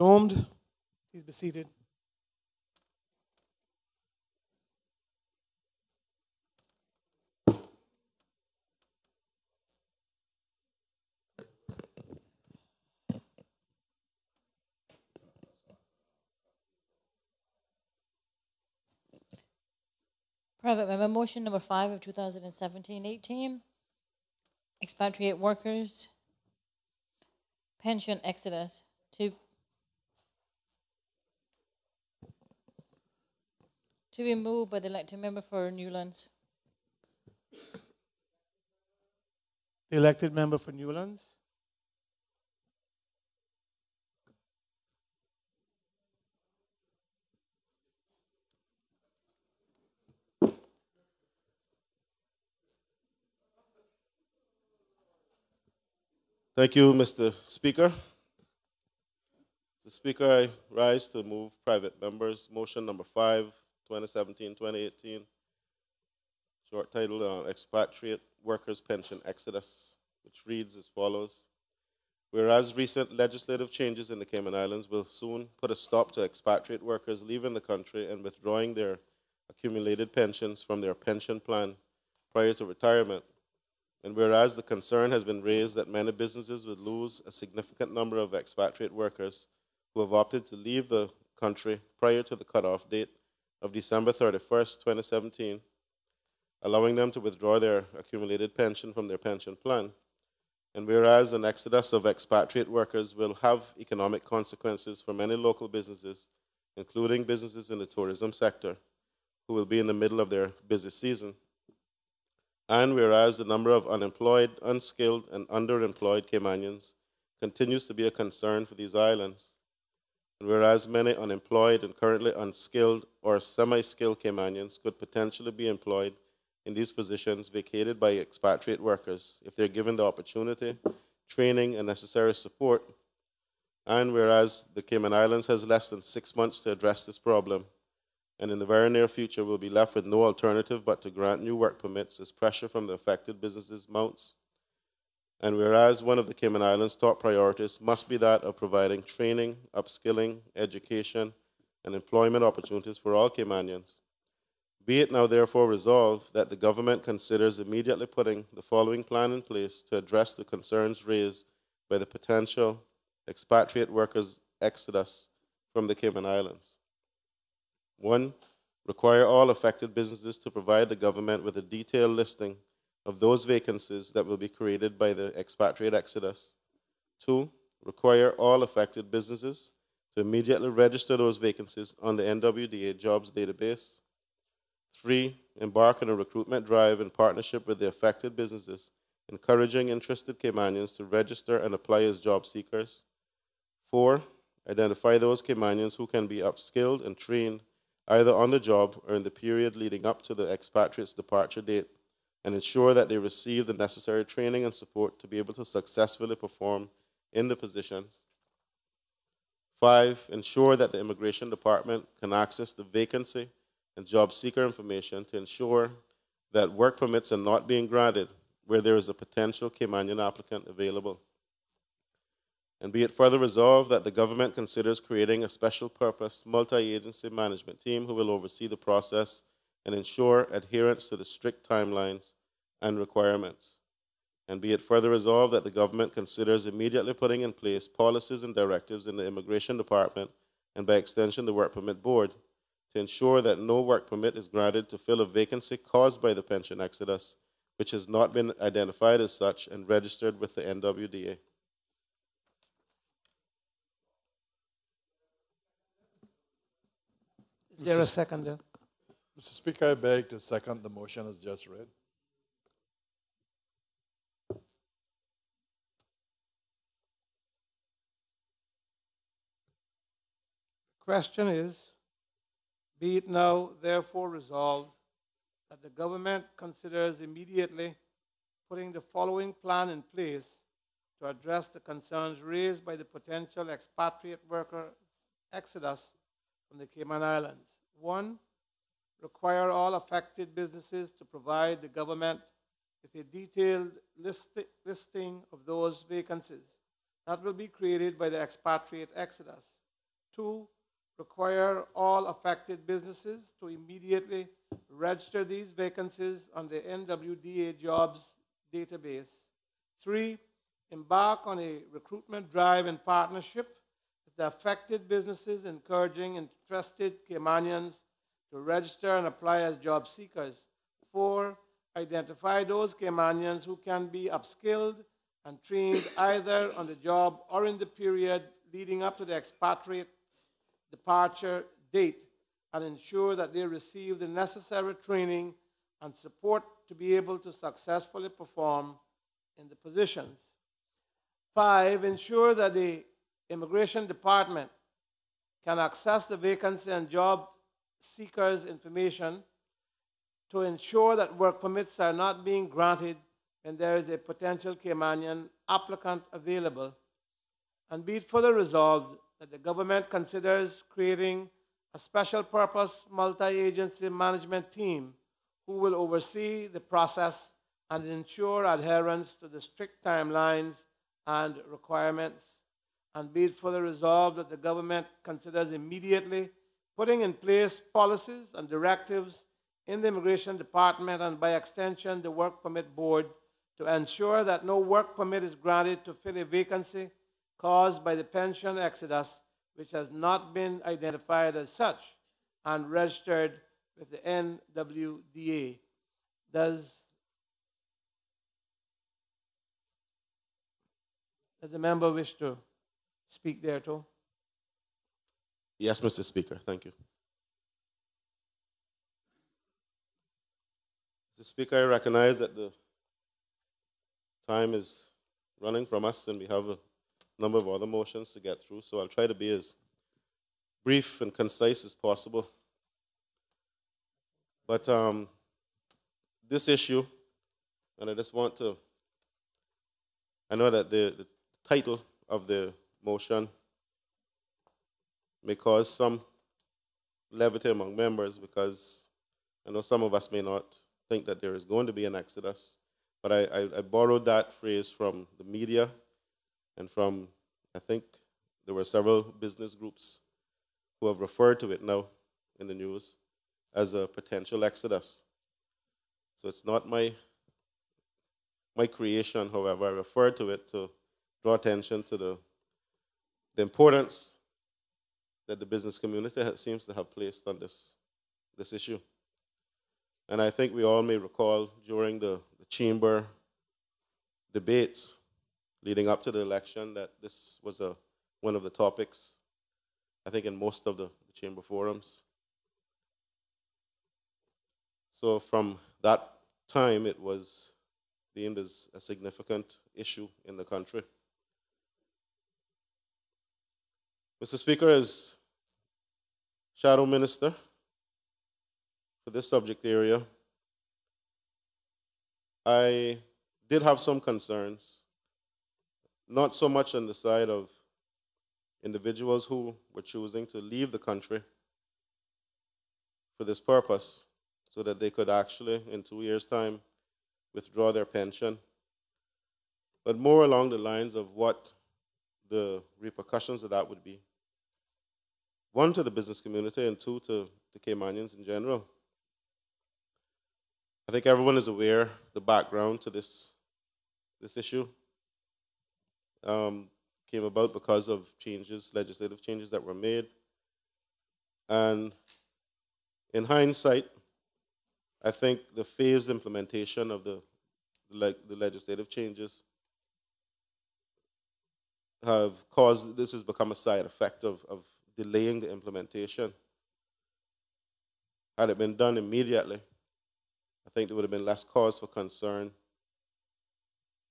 Nomed, please be seated. Private member motion number 5 of 2017-18. Expatriate workers pension exodus to be moved by the elected member for Newlands. The elected member for Newlands. Thank you, Mr. Speaker. Mr. Speaker, I rise to move private members motion number 5, 2017-2018, short title, Expatriate Workers Pension Exodus, which reads as follows. Whereas recent legislative changes in the Cayman Islands will soon put a stop to expatriate workers leaving the country and withdrawing their accumulated pensions from their pension plan prior to retirement, and whereas the concern has been raised that many businesses would lose a significant number of expatriate workers who have opted to leave the country prior to the cutoff date of December 31st, 2017, allowing them to withdraw their accumulated pension from their pension plan, and whereas an exodus of expatriate workers will have economic consequences for many local businesses, including businesses in the tourism sector, who will be in the middle of their busy season, and whereas the number of unemployed, unskilled, and underemployed Caymanians continues to be a concern for these islands, and whereas many unemployed and currently unskilled or semi-skilled Caymanians could potentially be employed in these positions vacated by expatriate workers if they're given the opportunity, training, and necessary support, and whereas the Cayman Islands has less than 6 months to address this problem, and in the very near future will be left with no alternative but to grant new work permits as pressure from the affected businesses mounts. And whereas one of the Cayman Islands' top priorities must be that of providing training, upskilling, education, and employment opportunities for all Caymanians. Be it now therefore resolved that the government considers immediately putting the following plan in place to address the concerns raised by the potential expatriate workers' exodus from the Cayman Islands. 1, require all affected businesses to provide the government with a detailed listing of those vacancies that will be created by the expatriate exodus. 2, require all affected businesses to immediately register those vacancies on the NWDA jobs database. 3, embark on a recruitment drive in partnership with the affected businesses, encouraging interested Caymanians to register and apply as job seekers. 4, identify those Caymanians who can be upskilled and trained either on the job or in the period leading up to the expatriate's departure date, and ensure that they receive the necessary training and support to be able to successfully perform in the positions. 5, ensure that the Immigration Department can access the vacancy and job seeker information to ensure that work permits are not being granted where there is a potential Caymanian applicant available. And be it further resolved that the government considers creating a special purpose multi-agency management team who will oversee the process and ensure adherence to the strict timelines and requirements. And be it further resolved that the government considers immediately putting in place policies and directives in the Immigration Department and by extension the Work Permit Board to ensure that no work permit is granted to fill a vacancy caused by the pension exodus, which has not been identified as such and registered with the NWDA. Is there a seconder? Mr. Speaker, I beg to second the motion as just read. The question is, be it now therefore resolved that the government considers immediately putting the following plan in place to address the concerns raised by the potential expatriate worker exodus from the Cayman Islands. 1, require all affected businesses to provide the government with a detailed listing of those vacancies that will be created by the expatriate exodus. 2, require all affected businesses to immediately register these vacancies on the NWDA jobs database. 3, embark on a recruitment drive in partnership with the affected businesses, encouraging interested Caymanians to register and apply as job seekers. 4, identify those Caymanians who can be upskilled and trained either on the job or in the period leading up to the expatriate's departure date, and ensure that they receive the necessary training and support to be able to successfully perform in the positions. 5, ensure that the Immigration Department can access the vacancy and job seekers' information to ensure that work permits are not being granted when there is a potential Caymanian applicant available. And be it further resolved that the government considers creating a special purpose multi-agency management team who will oversee the process and ensure adherence to the strict timelines and requirements. And be it further resolved that the government considers immediately putting in place policies and directives in the Immigration Department and by extension the Work Permit Board to ensure that no work permit is granted to fill a vacancy caused by the pension exodus which has not been identified as such and registered with the NWDA. Does the member wish to speak there too? Yes, Mr. Speaker, thank you. Mr. Speaker, I recognize that the time is running from us and we have a number of other motions to get through, so I'll try to be as brief and concise as possible. But this issue, and I just want to, I know that the title of the motion may cause some levity among members because I know some of us may not think that there is going to be an exodus, but I borrowed that phrase from the media and from, I think there were several business groups who have referred to it now in the news as a potential exodus. So it's not my creation, however, I referred to it to draw attention to the importance that the business community seems to have placed on this issue. And I think we all may recall during the chamber debates leading up to the election that this was one of the topics, I think, in most of the chamber forums. So from that time, it was deemed as a significant issue in the country. Mr. Speaker, as Shadow Minister for this subject area, I did have some concerns, not so much on the side of individuals who were choosing to leave the country for this purpose so that they could actually, in 2 years' time, withdraw their pension, but more along the lines of what the repercussions of that would be. One, to the business community, and two, to Caymanians in general. I think everyone is aware the background to this issue came about because of legislative changes that were made. And in hindsight, I think the phased implementation of the legislative changes have caused, this has become a side effect of delaying the implementation. Had it been done immediately, I think there would have been less cause for concern,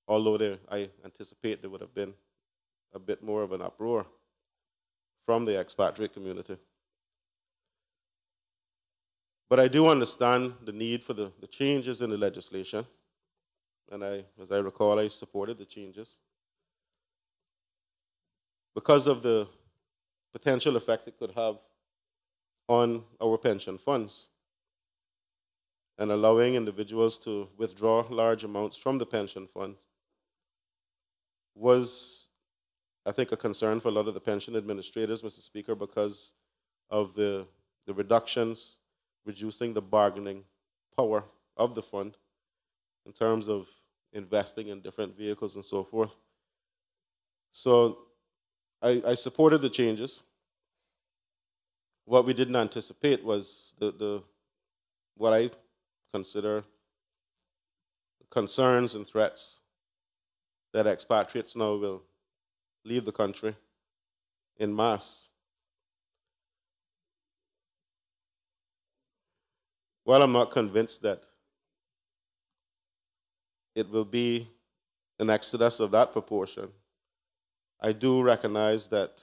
although I anticipate there would have been a bit more of an uproar from the expatriate community. But I do understand the need for the changes in the legislation, and as I recall, I supported the changes because of the potential effect it could have on our pension funds and allowing individuals to withdraw large amounts from the pension fund was I think, a concern for a lot of the pension administrators, Mr. Speaker, because of the reductions, reducing the bargaining power of the fund in terms of investing in different vehicles and so forth. So I supported the changes. What we didn't anticipate was what I consider concerns and threats that expatriates now will leave the country in mass. While I'm not convinced that it will be an exodus of that proportion, I do recognize that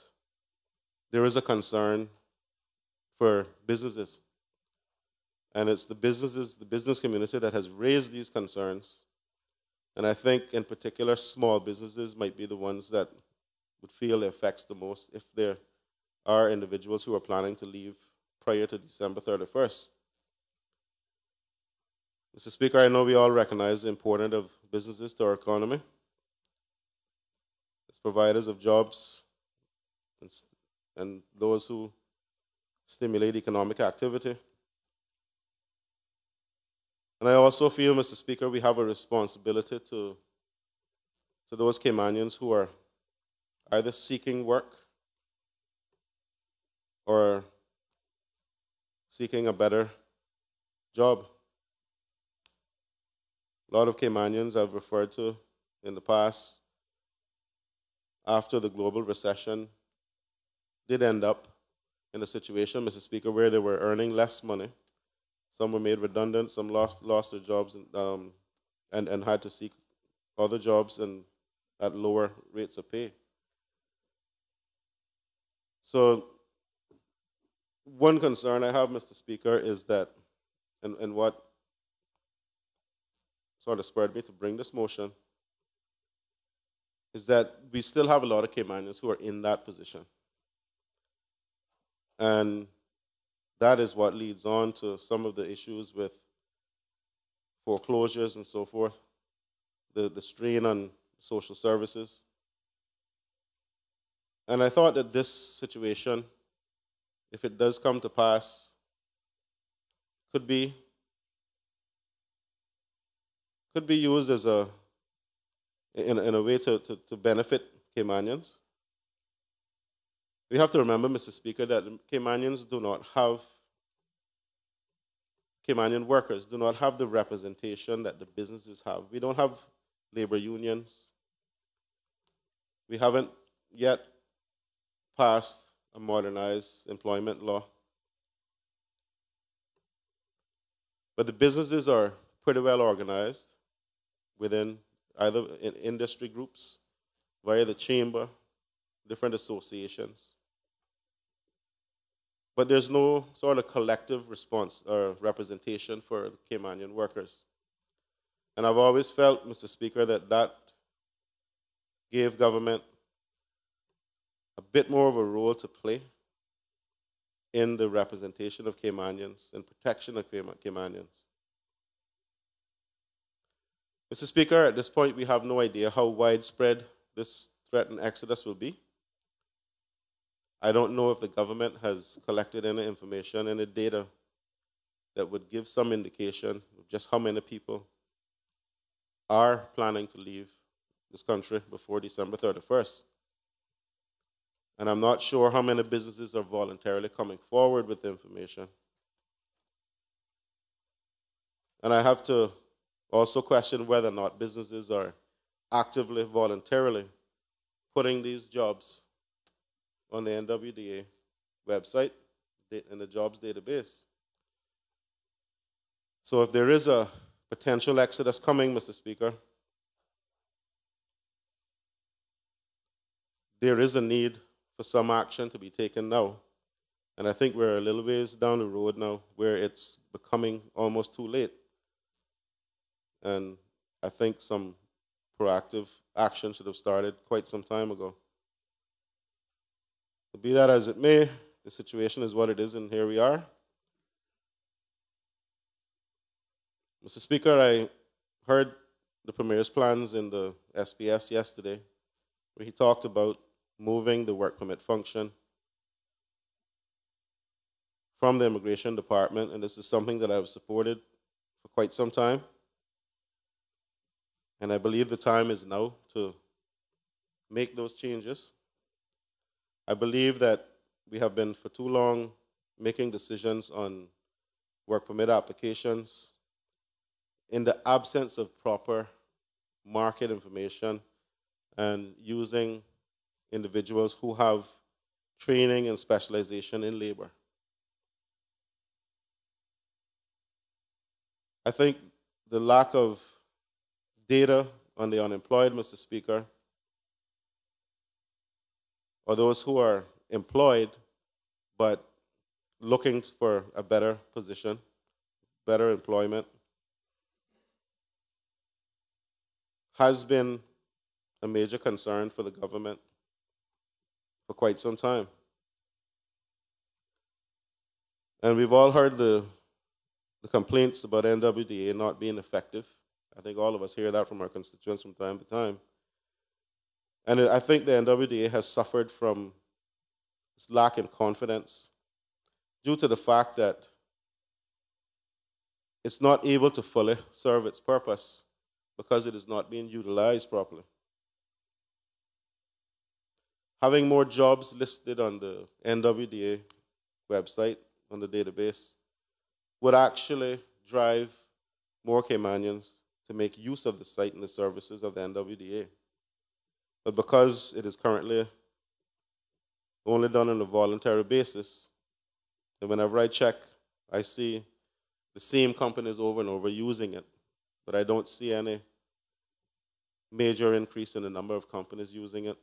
there is a concern for businesses. And it's the businesses, the business community that has raised these concerns. And I think in particular, small businesses might be the ones that would feel the effects the most if there are individuals who are planning to leave prior to December 31st. Mr. Speaker, I know we all recognize the importance of businesses to our economy. As providers of jobs and those who stimulate economic activity. And I also feel, Mr. Speaker, we have a responsibility to those Caymanians who are either seeking work or seeking a better job. A lot of Caymanians I've referred to in the past, after the global recession, did end up in a situation, Mr. Speaker, where they were earning less money. Some were made redundant, some lost their jobs and had to seek other jobs and at lower rates of pay. So one concern I have, Mr. Speaker, is that, and what sort of spurred me to bring this motion, is that we still have a lot of Caymanians who are in that position. And that is what leads on to some of the issues with foreclosures and so forth, the strain on social services. And I thought that this situation, if it does come to pass, could be used as in a way to benefit Caymanians. We have to remember, Mr. Speaker, that Caymanian workers do not have the representation that the businesses have. We don't have labor unions. We haven't yet passed a modernized employment law. But the businesses are pretty well organized within either in industry groups, via the chamber, different associations. But there's no sort of collective response or representation for Caymanian workers. And I've always felt, Mr. Speaker, that gave government a bit more of a role to play in the representation of Caymanians and protection of Caymanians. Mr. Speaker, at this point, we have no idea how widespread this threatened exodus will be. I don't know if the government has collected any information, any data that would give some indication of just how many people are planning to leave this country before December 31st. And I'm not sure how many businesses are voluntarily coming forward with the information. And I have to also question whether or not businesses are actively, voluntarily putting these jobs on the NWDA website in the jobs database. So if there is a potential exodus coming, Mr. Speaker, there is a need for some action to be taken now. And I think we're a little ways down the road now where it's becoming almost too late. And I think some proactive action should have started quite some time ago. Be that as it may, the situation is what it is, and here we are. Mr. Speaker, I heard the Premier's plans in the SPS yesterday, where he talked about moving the work permit function from the Immigration Department, and this is something that I've supported for quite some time. And I believe the time is now to make those changes. I believe that we have been for too long making decisions on work permit applications in the absence of proper market information and using individuals who have training and specialization in labor. I think the lack of data on the unemployed, Mr. Speaker, or those who are employed but looking for a better position, better employment, has been a major concern for the government for quite some time. And we've all heard the complaints about NWDA not being effective. I think all of us hear that from our constituents from time to time. And I think the NWDA has suffered from this lack in confidence due to the fact that it's not able to fully serve its purpose because it is not being utilized properly. Having more jobs listed on the NWDA website, on the database, would actually drive more Caymanians to make use of the site and the services of the NWDA. But because it is currently only done on a voluntary basis, and whenever I check, I see the same companies over and over using it, but I don't see any major increase in the number of companies using it.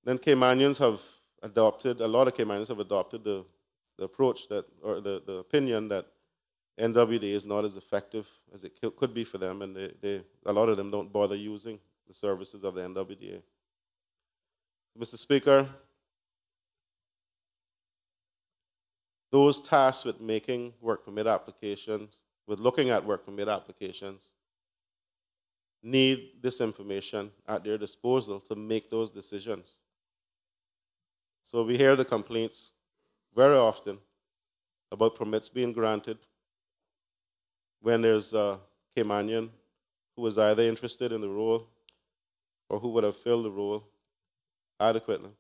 Then Caymanians have adopted, a lot of Caymanians have adopted the approach that, or the opinion that NWDA is not as effective as it could be for them, and a lot of them don't bother using the services of the NWDA. Mr. Speaker, those tasked with making work permit applications, with looking at work permit applications, need this information at their disposal to make those decisions. So we hear the complaints very often about permits being granted when there's a Caymanian who is either interested in the role or who would have filled the role adequately.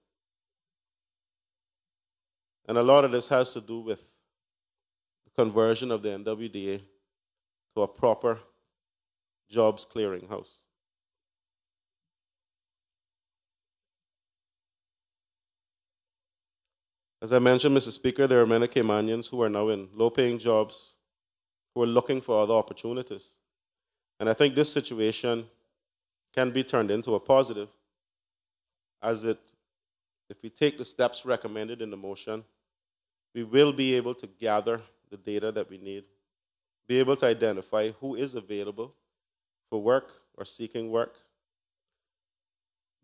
And a lot of this has to do with the conversion of the NWDA to a proper jobs clearinghouse. As I mentioned, Mr. Speaker, there are many Caymanians who are now in low-paying jobs who are looking for other opportunities. And I think this situation can be turned into a positive, as if we take the steps recommended in the motion, we will be able to gather the data that we need, be able to identify who is available for work or seeking work,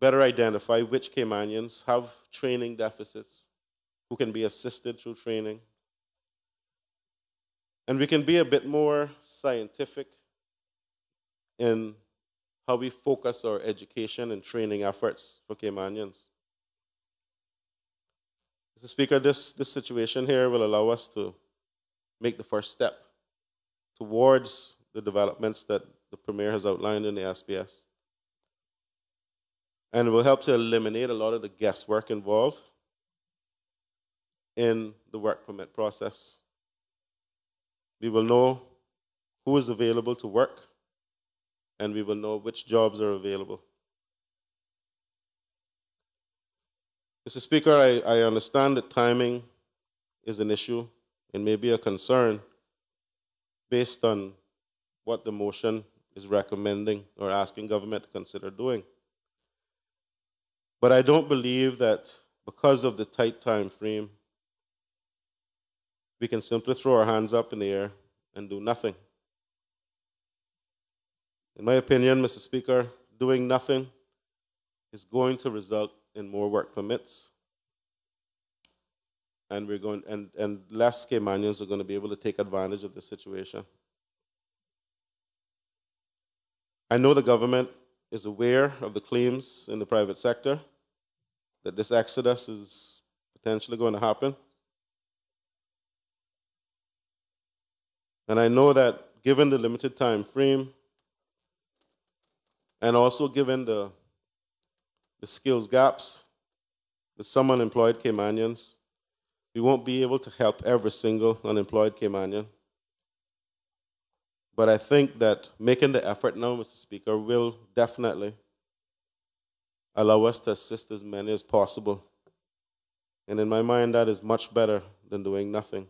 better identify which Caymanians have training deficits, who can be assisted through training. And we can be a bit more scientific in how we focus our education and training efforts for Caymanians. Mr. Speaker, this situation here will allow us to make the first step towards the developments that the Premier has outlined in the SPS. And it will help to eliminate a lot of the guesswork involved in the work permit process. We will know who is available to work, and we will know which jobs are available. Mr. Speaker, I understand that timing is an issue and maybe a concern based on what the motion is recommending or asking government to consider doing. But I don't believe that because of the tight time frame, we can simply throw our hands up in the air and do nothing. In my opinion, Mr. Speaker, doing nothing is going to result in more work permits, and and less Caymanians are going to be able to take advantage of this situation. I know the government is aware of the claims in the private sector that this exodus is potentially going to happen. And I know that given the limited time frame, and also given the skills gaps with some unemployed Caymanians, we won't be able to help every single unemployed Caymanian. But I think that making the effort now, Mr. Speaker, will definitely allow us to assist as many as possible. And in my mind, that is much better than doing nothing.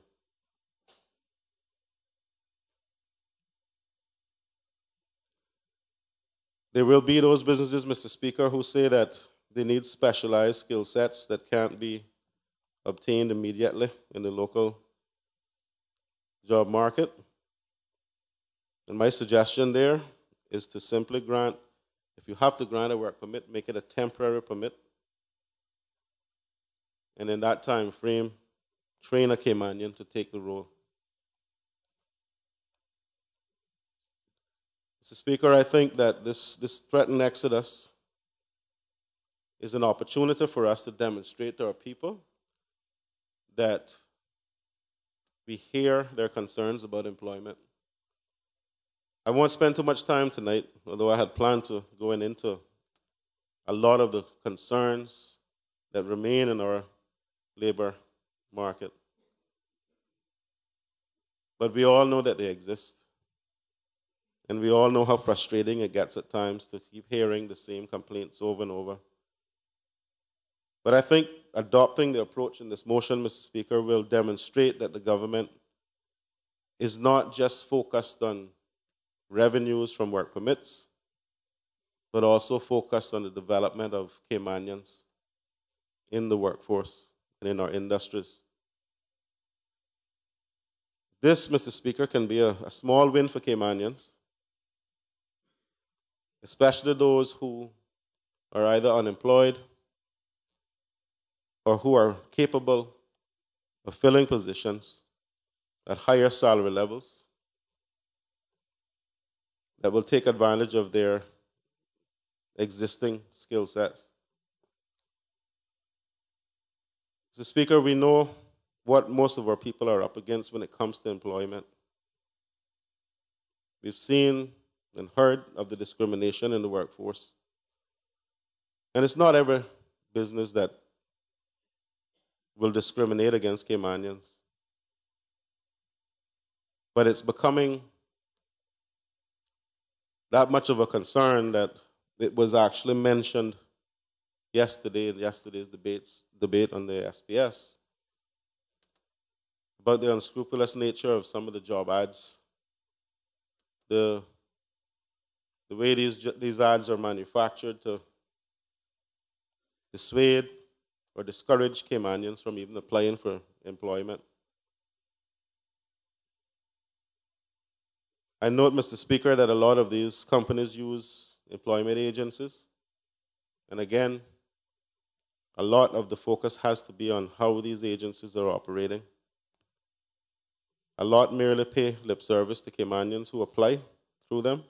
There will be those businesses, Mr. Speaker, who say that they need specialized skill sets that can't be obtained immediately in the local job market. And my suggestion there is to simply grant, if you have to grant a work permit, make it a temporary permit. And in that time frame, train a Caymanian to take the role. Mr. Speaker, I think that this threatened exodus is an opportunity for us to demonstrate to our people that we hear their concerns about employment. I won't spend too much time tonight, although I had planned to go into a lot of the concerns that remain in our labor market. But we all know that they exist. And we all know how frustrating it gets at times to keep hearing the same complaints over and over. But I think adopting the approach in this motion, Mr. Speaker, will demonstrate that the government is not just focused on revenues from work permits, but also focused on the development of Caymanians in the workforce and in our industries. This, Mr. Speaker, can be a small win for Caymanians, especially those who are either unemployed or who are capable of filling positions at higher salary levels that will take advantage of their existing skill sets. Mr. Speaker, we know what most of our people are up against when it comes to employment. We've seen and heard of the discrimination in the workforce. And it's not every business that will discriminate against Caymanians. But it's becoming that much of a concern that it was actually mentioned yesterday in yesterday's debate on the SPS about the unscrupulous nature of some of the job ads, the way these ads are manufactured to dissuade or discourage Caymanians from even applying for employment. I note, Mr. Speaker, that a lot of these companies use employment agencies. And again, a lot of the focus has to be on how these agencies are operating. A lot merely pay lip service to Caymanians who apply through them.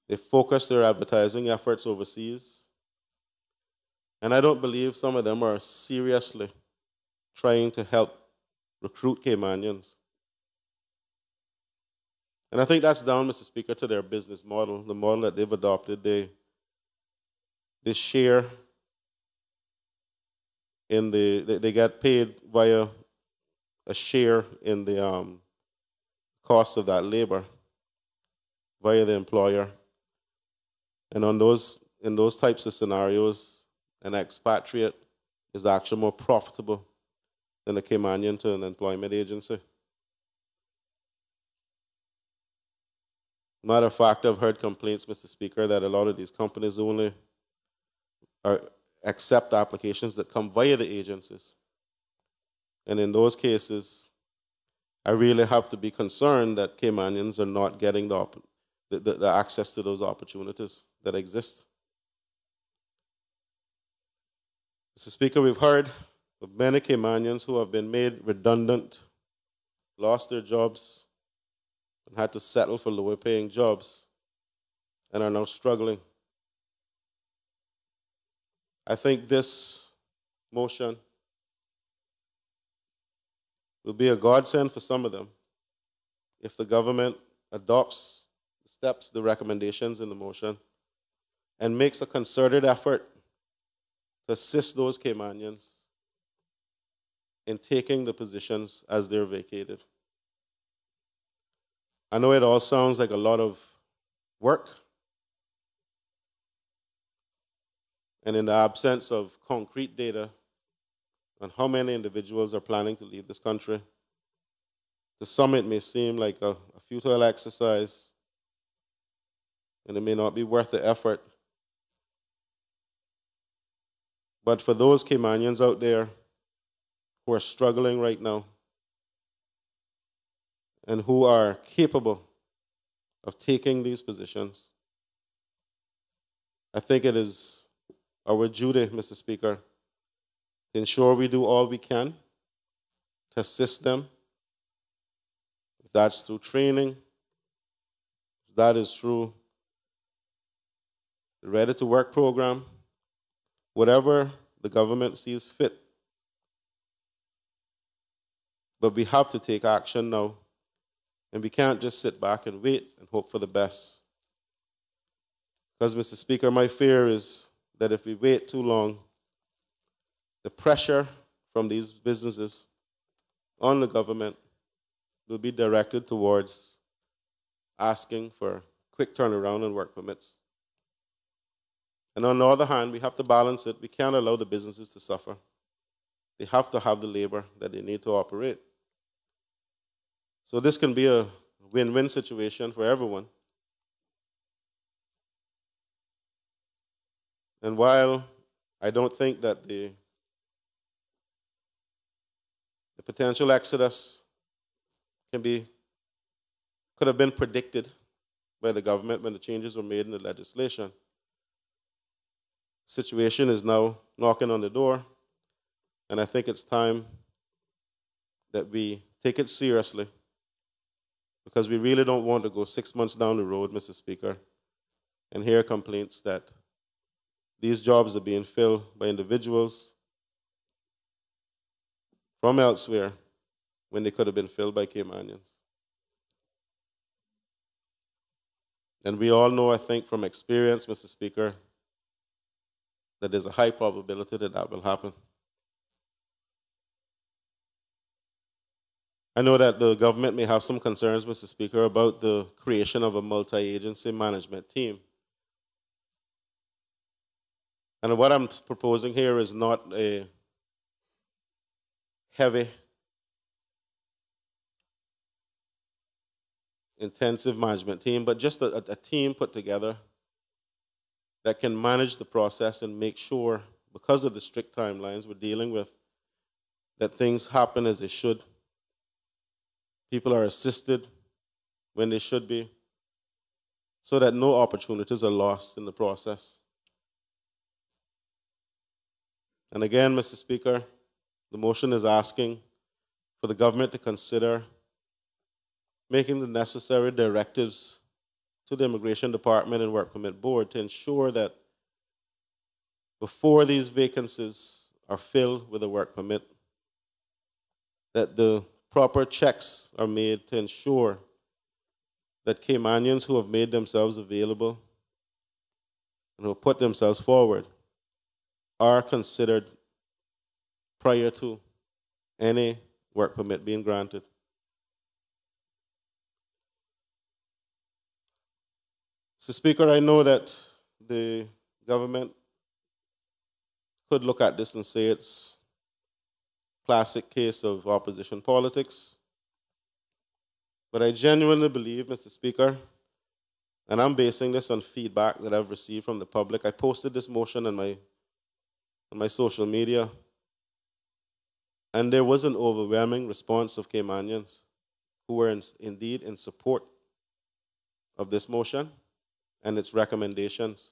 They focus their advertising efforts overseas. And I don't believe some of them are seriously trying to help recruit Caymanians. And I think that's down, Mr. Speaker, to their business model, the model that they've adopted. They share in they get paid via a share in the cost of that labor via the employer. And in those types of scenarios, an expatriate is actually more profitable than a Caymanian to an employment agency. Matter of fact, I've heard complaints, Mr. Speaker, that a lot of these companies only accept applications that come via the agencies. And in those cases, I really have to be concerned that Caymanians are not getting the access to those opportunities that exist. Mr. Speaker, we've heard of many Caymanians who have been made redundant, lost their jobs, and had to settle for lower paying jobs and are now struggling. I think this motion will be a godsend for some of them if the government adopts the steps, the recommendations in the motion, and makes a concerted effort to assist those Caymanians in taking the positions as they're vacated. I know it all sounds like a lot of work, and in the absence of concrete data on how many individuals are planning to leave this country, to some it may seem like a futile exercise, and it may not be worth the effort. But for those Caymanians out there who are struggling right now and who are capable of taking these positions, I think it is our duty, Mr. Speaker, to ensure we do all we can to assist them. If that's through training, if that is through the Ready to Work program, whatever the government sees fit. But we have to take action now, and we can't just sit back and wait and hope for the best. Because, Mr. Speaker, my fear is that if we wait too long, the pressure from these businesses on the government will be directed towards asking for quick turnaround and work permits. And on the other hand, we have to balance it. We can't allow the businesses to suffer. They have to have the labor that they need to operate. So this can be a win-win situation for everyone. And while I don't think that the potential exodus could have been predicted by the government when the changes were made in the legislation, the situation is now knocking on the door, and I think it's time that we take it seriously, because we really don't want to go 6 months down the road, Mr. Speaker, and hear complaints that these jobs are being filled by individuals from elsewhere when they could have been filled by Caymanians. And we all know, I think, from experience, Mr. Speaker, that there's a high probability that that will happen. I know that the government may have some concerns, Mr. Speaker, about the creation of a multi-agency management team. And what I'm proposing here is not a heavy, intensive management team, but just a team put together that can manage the process and make sure, because of the strict timelines we're dealing with, that things happen as they should. People are assisted when they should be, so that no opportunities are lost in the process. And again, Mr. Speaker, the motion is asking for the government to consider making the necessary directives to the Immigration Department and Work Permit Board to ensure that before these vacancies are filled with a work permit, that the proper checks are made to ensure that Caymanians who have made themselves available and who have put themselves forward are considered prior to any work permit being granted. So, Speaker, I know that the government could look at this and say it's a classic case of opposition politics. But I genuinely believe, Mr. Speaker, and I'm basing this on feedback that I've received from the public. I posted this motion on my social media, and there was an overwhelming response of Caymanians who were indeed in support of this motion and its recommendations.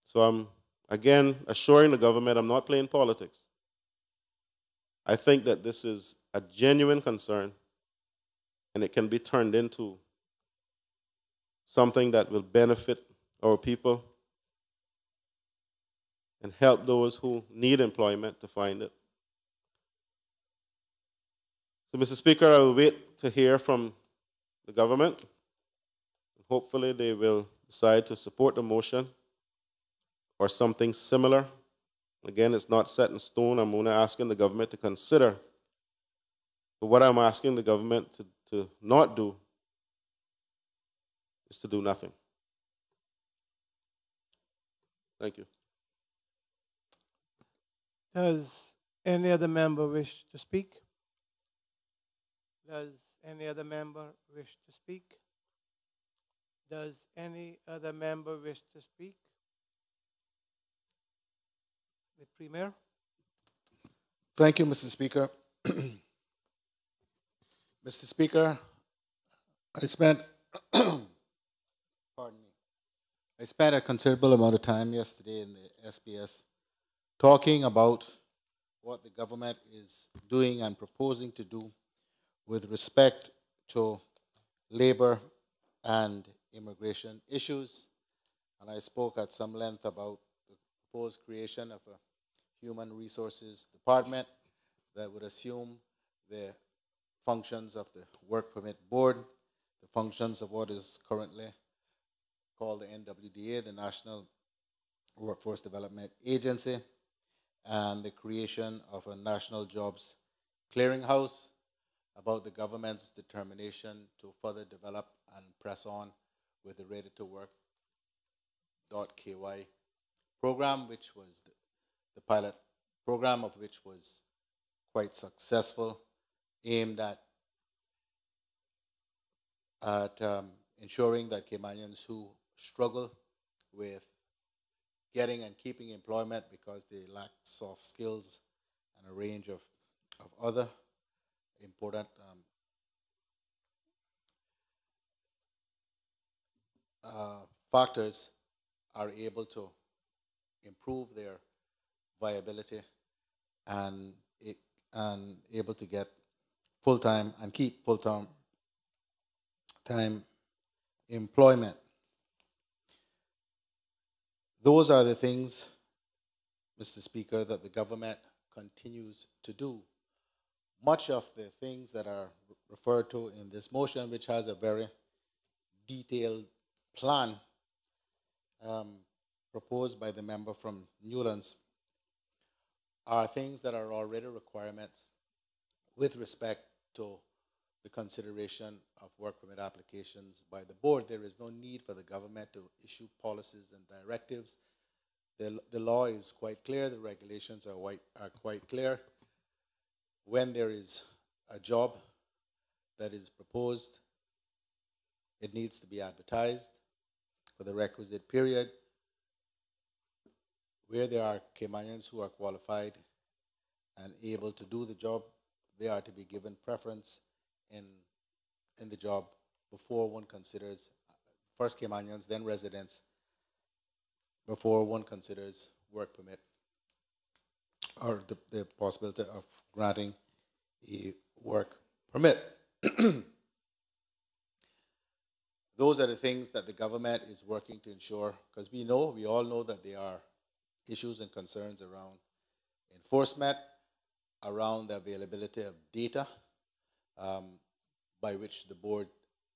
So I'm, again, assuring the government I'm not playing politics. I think that this is a genuine concern, and it can be turned into something that will benefit our people. and help those who need employment to find it. So, Mr. Speaker, I will wait to hear from the government. Hopefully, they will decide to support the motion or something similar. Again, it's not set in stone. I'm only asking the government to consider. But what I'm asking the government to not do is to do nothing. Thank you. Does any other member wish to speak? Does any other member wish to speak? Does any other member wish to speak? The Premier. Thank you, Mr. Speaker. Mr. Speaker, I spent, pardon me, I spent a considerable amount of time yesterday in the SBS talking about what the government is doing and proposing to do with respect to labor and immigration issues. And I spoke at some length about the proposed creation of a human resources department that would assume the functions of the Work Permit Board, the functions of what is currently called the NWDA, the National Workforce Development Agency, and the creation of a National Jobs Clearinghouse, about the government's determination to further develop and press on with the Ready to Work.ky program, which was the pilot program of which was quite successful, aimed at ensuring that Caymanians who struggle with getting and keeping employment because they lack soft skills and a range of other important factors are able to improve their viability and able to get full-time and keep full-time employment. Those are the things, Mr. Speaker, that the government continues to do. Much of the things that are referred to in this motion, which has a very detailed plan proposed by the member from Newlands, are things that are already requirements with respect to the consideration of work permit applications by the board. There is no need for the government to issue policies and directives. The law is quite clear, the regulations are quite clear. When there is a job that is proposed, it needs to be advertised for the requisite period. Where there are Caymanians who are qualified and able to do the job, they are to be given preference in the job before one considers, first Caymanians, then residents, before one considers work permit or the possibility of granting a work permit. Those are the things that the government is working to ensure, because we all know that there are issues and concerns around enforcement, around the availability of data by which the board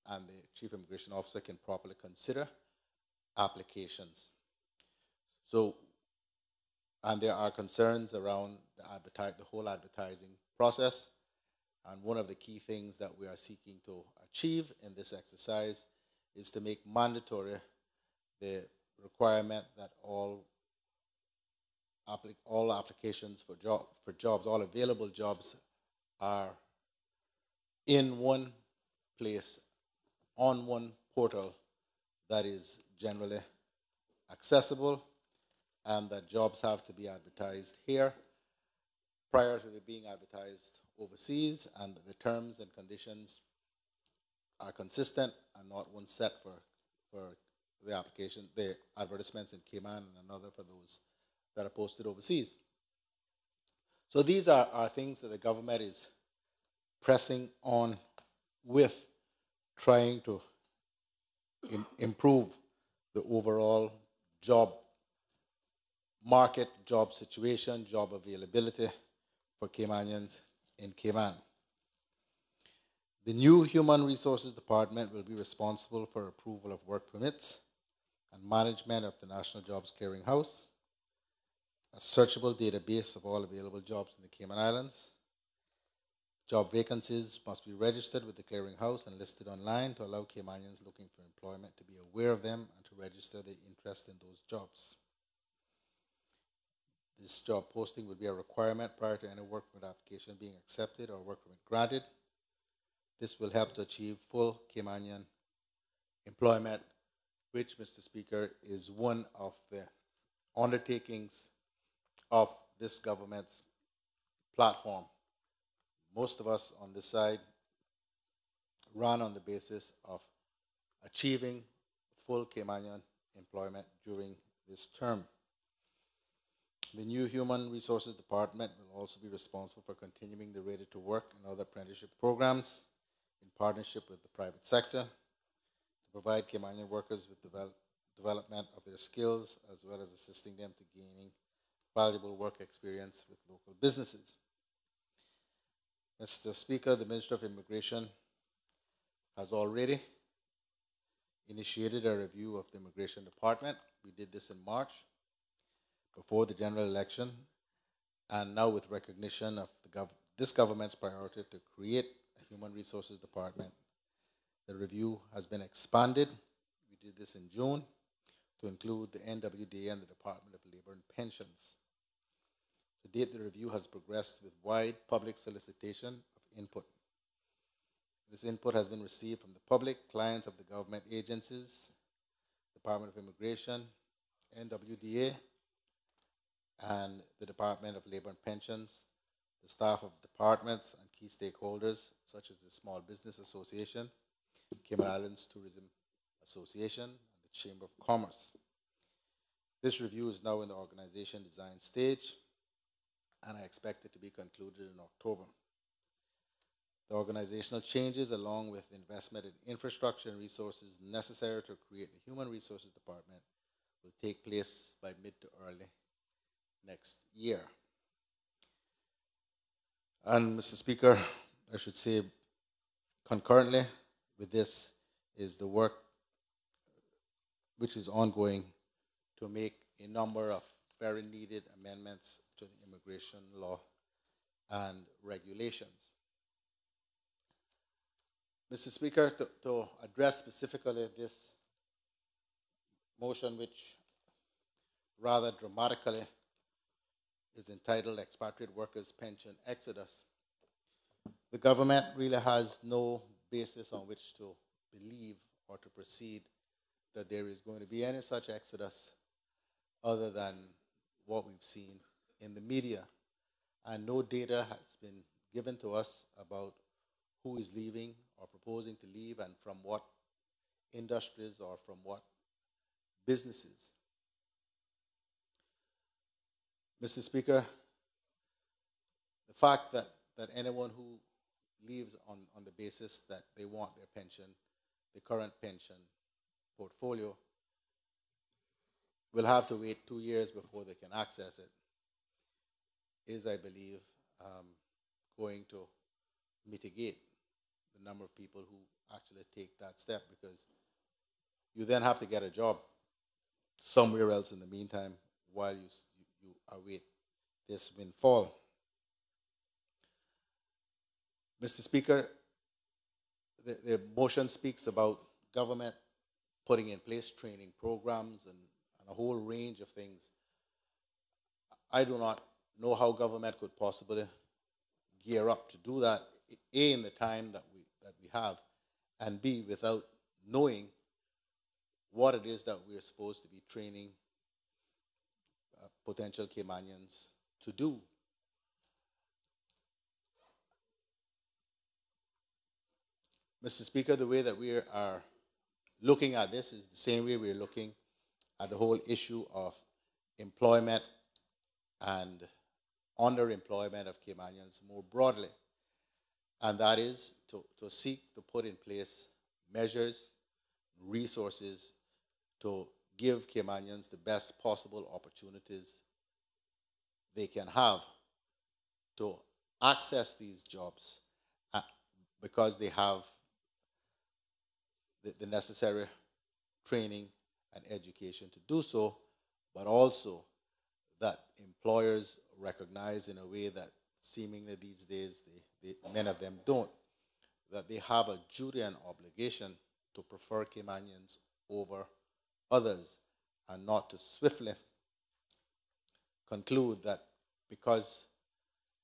and the chief immigration officer can properly consider applications. So, and there are concerns around the whole advertising process. And one of the key things that we are seeking to achieve in this exercise is to make mandatory the requirement that all applications for jobs, all available jobs are in one place, on one portal that is generally accessible, and that jobs have to be advertised here prior to it being advertised overseas, and the terms and conditions are consistent and not one set for the application, the advertisements in Cayman and another for those that are posted overseas. So these are things that the government is pressing on with, trying to improve the overall job market, job situation, job availability for Caymanians in Cayman. The new Human Resources Department will be responsible for approval of work permits and management of the National Jobs Clearinghouse, a searchable database of all available jobs in the Cayman Islands. Job vacancies must be registered with the clearinghouse and listed online to allow Caymanians looking for employment to be aware of them and to register their interest in those jobs. This job posting will be a requirement prior to any work permit application being accepted or work permit granted. This will help to achieve full Caymanian employment, which, Mr. Speaker, is one of the undertakings of this government's platform. Most of us on this side run on the basis of achieving full Caymanian employment during this term. The new Human Resources Department will also be responsible for continuing the Ready to Work and other apprenticeship programs in partnership with the private sector to provide Caymanian workers with development of their skills as well as assisting them to gaining valuable work experience with local businesses. Mr. Speaker, the Minister of Immigration has already initiated a review of the Immigration Department. We did this in March before the general election, and now with recognition of this government's priority to create a Human Resources Department, the review has been expanded. We did this in June to include the NWDA and the Department of Labor and Pensions. To date, the review has progressed with wide public solicitation of input. This input has been received from the public, clients of the government agencies, Department of Immigration, NWDA, and the Department of Labor and Pensions, the staff of departments and key stakeholders such as the Small Business Association, Cayman Islands Tourism Association, and the Chamber of Commerce. This review is now in the organization design stage, and I expect it to be concluded in October. The organizational changes, along with investment in infrastructure and resources necessary to create the Human Resources Department, will take place by mid to early next year. And Mr. Speaker, I should say concurrently with this is the work which is ongoing to make a number of very needed amendments to the immigration law and regulations. Mr. Speaker, to address specifically this motion, which rather dramatically is entitled Expatriate Workers Pension Exodus, the government really has no basis on which to believe or to proceed that there is going to be any such exodus other than what we've seen in the media. And no data has been given to us about who is leaving or proposing to leave and from what industries or from what businesses. Mr. Speaker, the fact that anyone who leaves on the basis that they want their pension, the current pension portfolio, will have to wait 2 years before they can access it is, I believe, going to mitigate the number of people who actually take that step, because you then have to get a job somewhere else in the meantime while you await this windfall. Mr. Speaker, the motion speaks about government putting in place training programs and a whole range of things. I do not know how government could possibly gear up to do that, A, in the time that we have, and B, without knowing what it is that we're supposed to be training potential Caymanians to do. Mr. Speaker, the way that we are looking at this is the same way we're looking at the whole issue of employment and underemployment of Caymanians more broadly. And that is to seek to put in place measures, resources to give Caymanians the best possible opportunities they can have to access these jobs because they have the necessary training and education to do so, but also that employers recognize in a way that seemingly these days many of them don't, that they have a duty and obligation to prefer Caymanians over others and not to swiftly conclude that because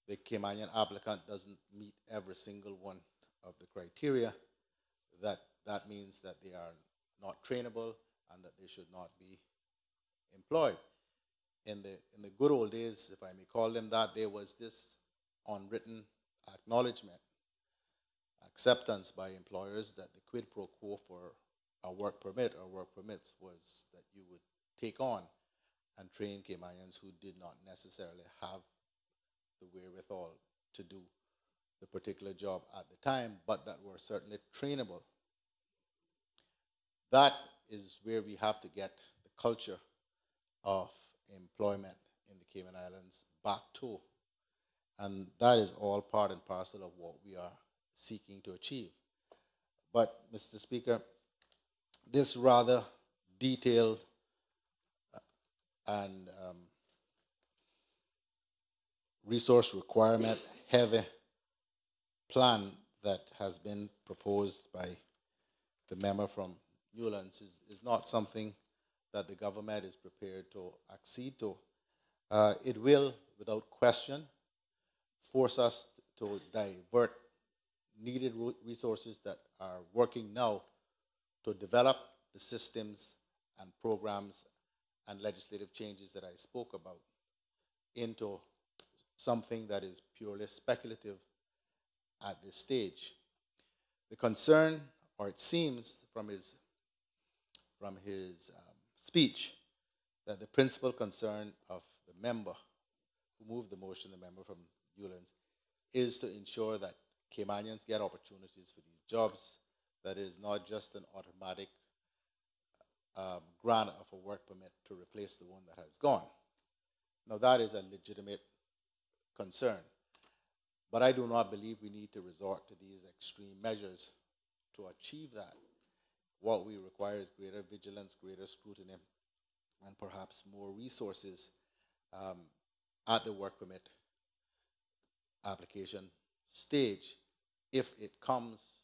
the Caymanian applicant doesn't meet every single one of the criteria, that means that they are not trainable and that they should not be employed. In the good old days, if I may call them that, there was this unwritten acknowledgement, acceptance by employers that the quid pro quo for a work permit or work permits was that you would take on and train Caymanians who did not necessarily have the wherewithal to do the particular job at the time, but that were certainly trainable. That is where we have to get the culture of employment in the Cayman Islands back to. And that is all part and parcel of what we are seeking to achieve. But, Mr. Speaker, this rather detailed and resource requirement heavy plan that has been proposed by the member from Newlands is not something that the government is prepared to accede to. It will, without question, force us to divert needed resources that are working now to develop the systems and programs and legislative changes that I spoke about into something that is purely speculative at this stage. The concern, or it seems from his speech, that the principal concern of the member who moved the motion, the member from Newlands, is to ensure that Caymanians get opportunities for these jobs, that is not just an automatic grant of a work permit to replace the one that has gone. Now that is a legitimate concern, but I do not believe we need to resort to these extreme measures to achieve that. What we require is greater vigilance, greater scrutiny, and perhaps more resources at the work permit application stage, if it comes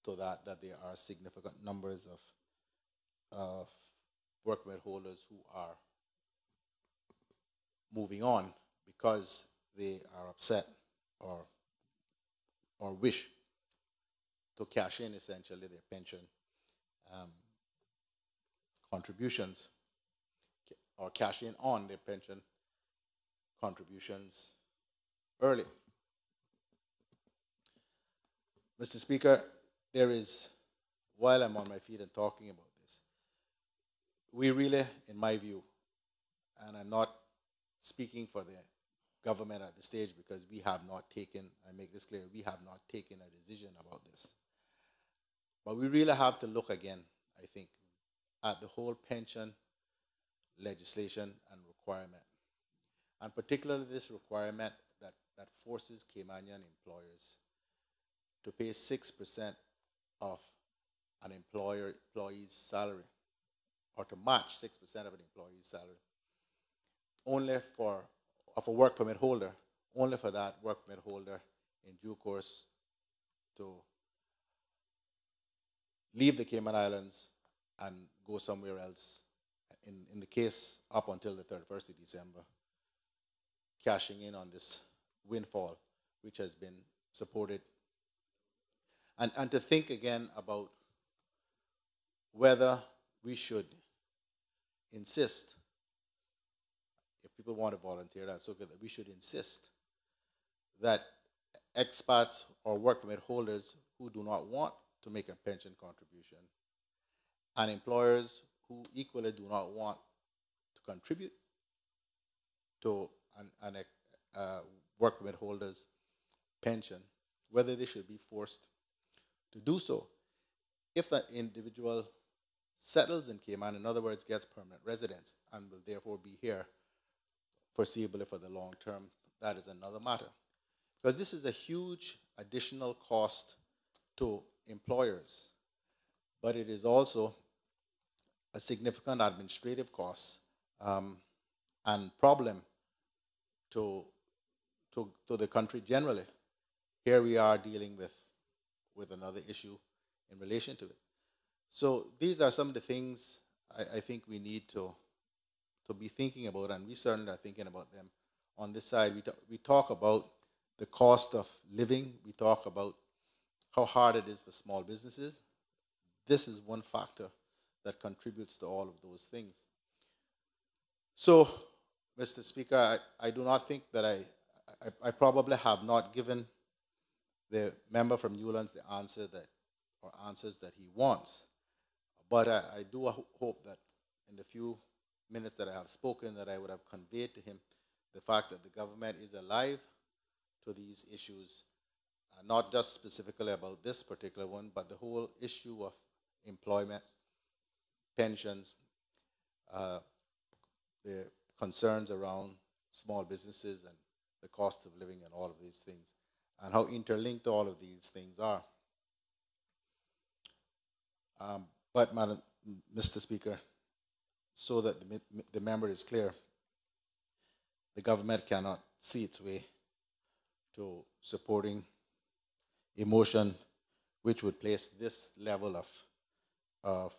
to that there are significant numbers of work permit holders who are moving on because they are upset or wish to cash in essentially their pension contributions or cash in on their pension contributions early. Mr. Speaker, there is, while I'm on my feet and talking about this, we really, in my view, and I'm not speaking for the government at this stage because we have not taken, I make this clear, we have not taken a decision about this. But we really have to look again, I think, at the whole pension legislation and requirement. And particularly this requirement that forces Caymanian employers to pay 6% of an employee's salary, or to match 6% of an employee's salary, only of a work permit holder, only for that work permit holder in due course to leave the Cayman Islands and go somewhere else, in the case up until the 31st of December, cashing in on this windfall, which has been supported. And to think again about whether we should insist, if people want to volunteer, that's okay, that we should insist that expats or work permit holders who do not want to make a pension contribution and employers who equally do not want to contribute to an work permit holder's pension, whether they should be forced to do so. If that individual settles in Cayman, in other words, gets permanent residence and will therefore be here foreseeably for the long term, that is another matter. Because this is a huge additional cost to employers, but it is also a significant administrative cost and problem to the country generally. Here we are dealing with another issue in relation to it. So these are some of the things I think we need to be thinking about, and we certainly are thinking about them. On this side, we talk about the cost of living. We talk about how hard it is for small businesses. This is one factor that contributes to all of those things. So, Mr. Speaker, I do not think that I probably have not given the member from Newlands the answers that he wants. But I do hope that in the few minutes that I have spoken, that I would have conveyed to him the fact that the government is alive to these issues, not just specifically about this particular one, but the whole issue of employment, pensions, the concerns around small businesses and the cost of living and all of these things, and how interlinked all of these things are. But, Mr. Speaker, so that the member is clear, the government cannot see its way to supporting a motion which would place this level of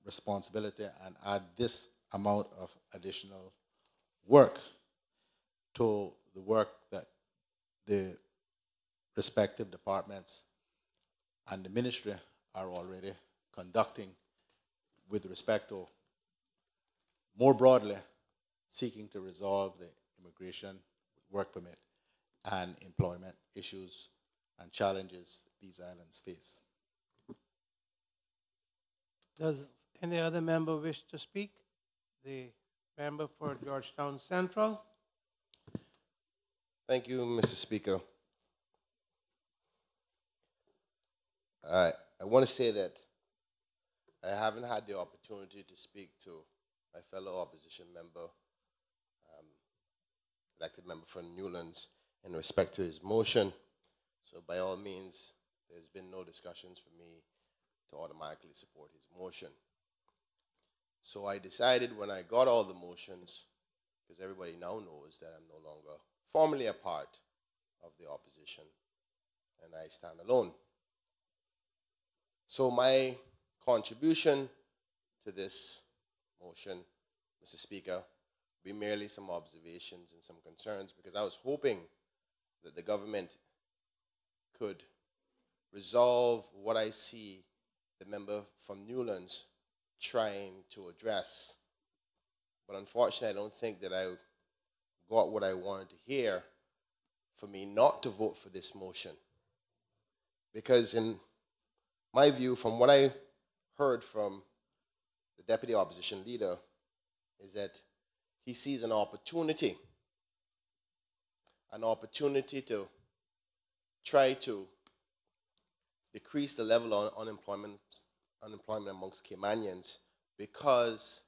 responsibility and add this amount of additional work to the work that the respective departments and the ministry are already conducting with respect to, more broadly, seeking to resolve the immigration, work permit, and employment issues and challenges these islands face. Does any other member wish to speak? The member for Georgetown Central. Thank you, Mr. Speaker. I want to say that I haven't had the opportunity to speak to my fellow opposition member, elected member for Newlands, in respect to his motion. So by all means, there's been no discussions for me to automatically support his motion. So I decided when I got all the motions, because everybody now knows that I'm no longer formally a part of the opposition, and I stand alone. So my contribution to this motion, Mr. Speaker, will be merely some observations and some concerns, because I was hoping that the government could resolve what I see the member from Newlands trying to address. But unfortunately, I don't think that I got what I wanted to hear for me not to vote for this motion. Because in my view, from what I heard from the deputy opposition leader, is that he sees an opportunity to try to decrease the level of unemployment amongst Caymanians, because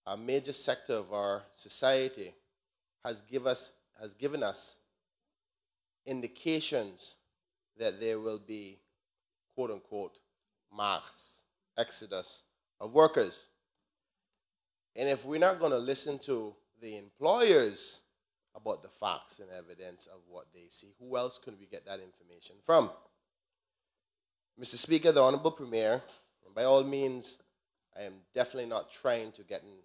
a major sector of our society has given us indications that there will be, quote unquote, mass exodus of workers. And if we're not going to listen to the employers about the facts and evidence of what they see, who else can we get that information from? Mr. Speaker, the Honorable Premier, and by all means, I am definitely not trying to get in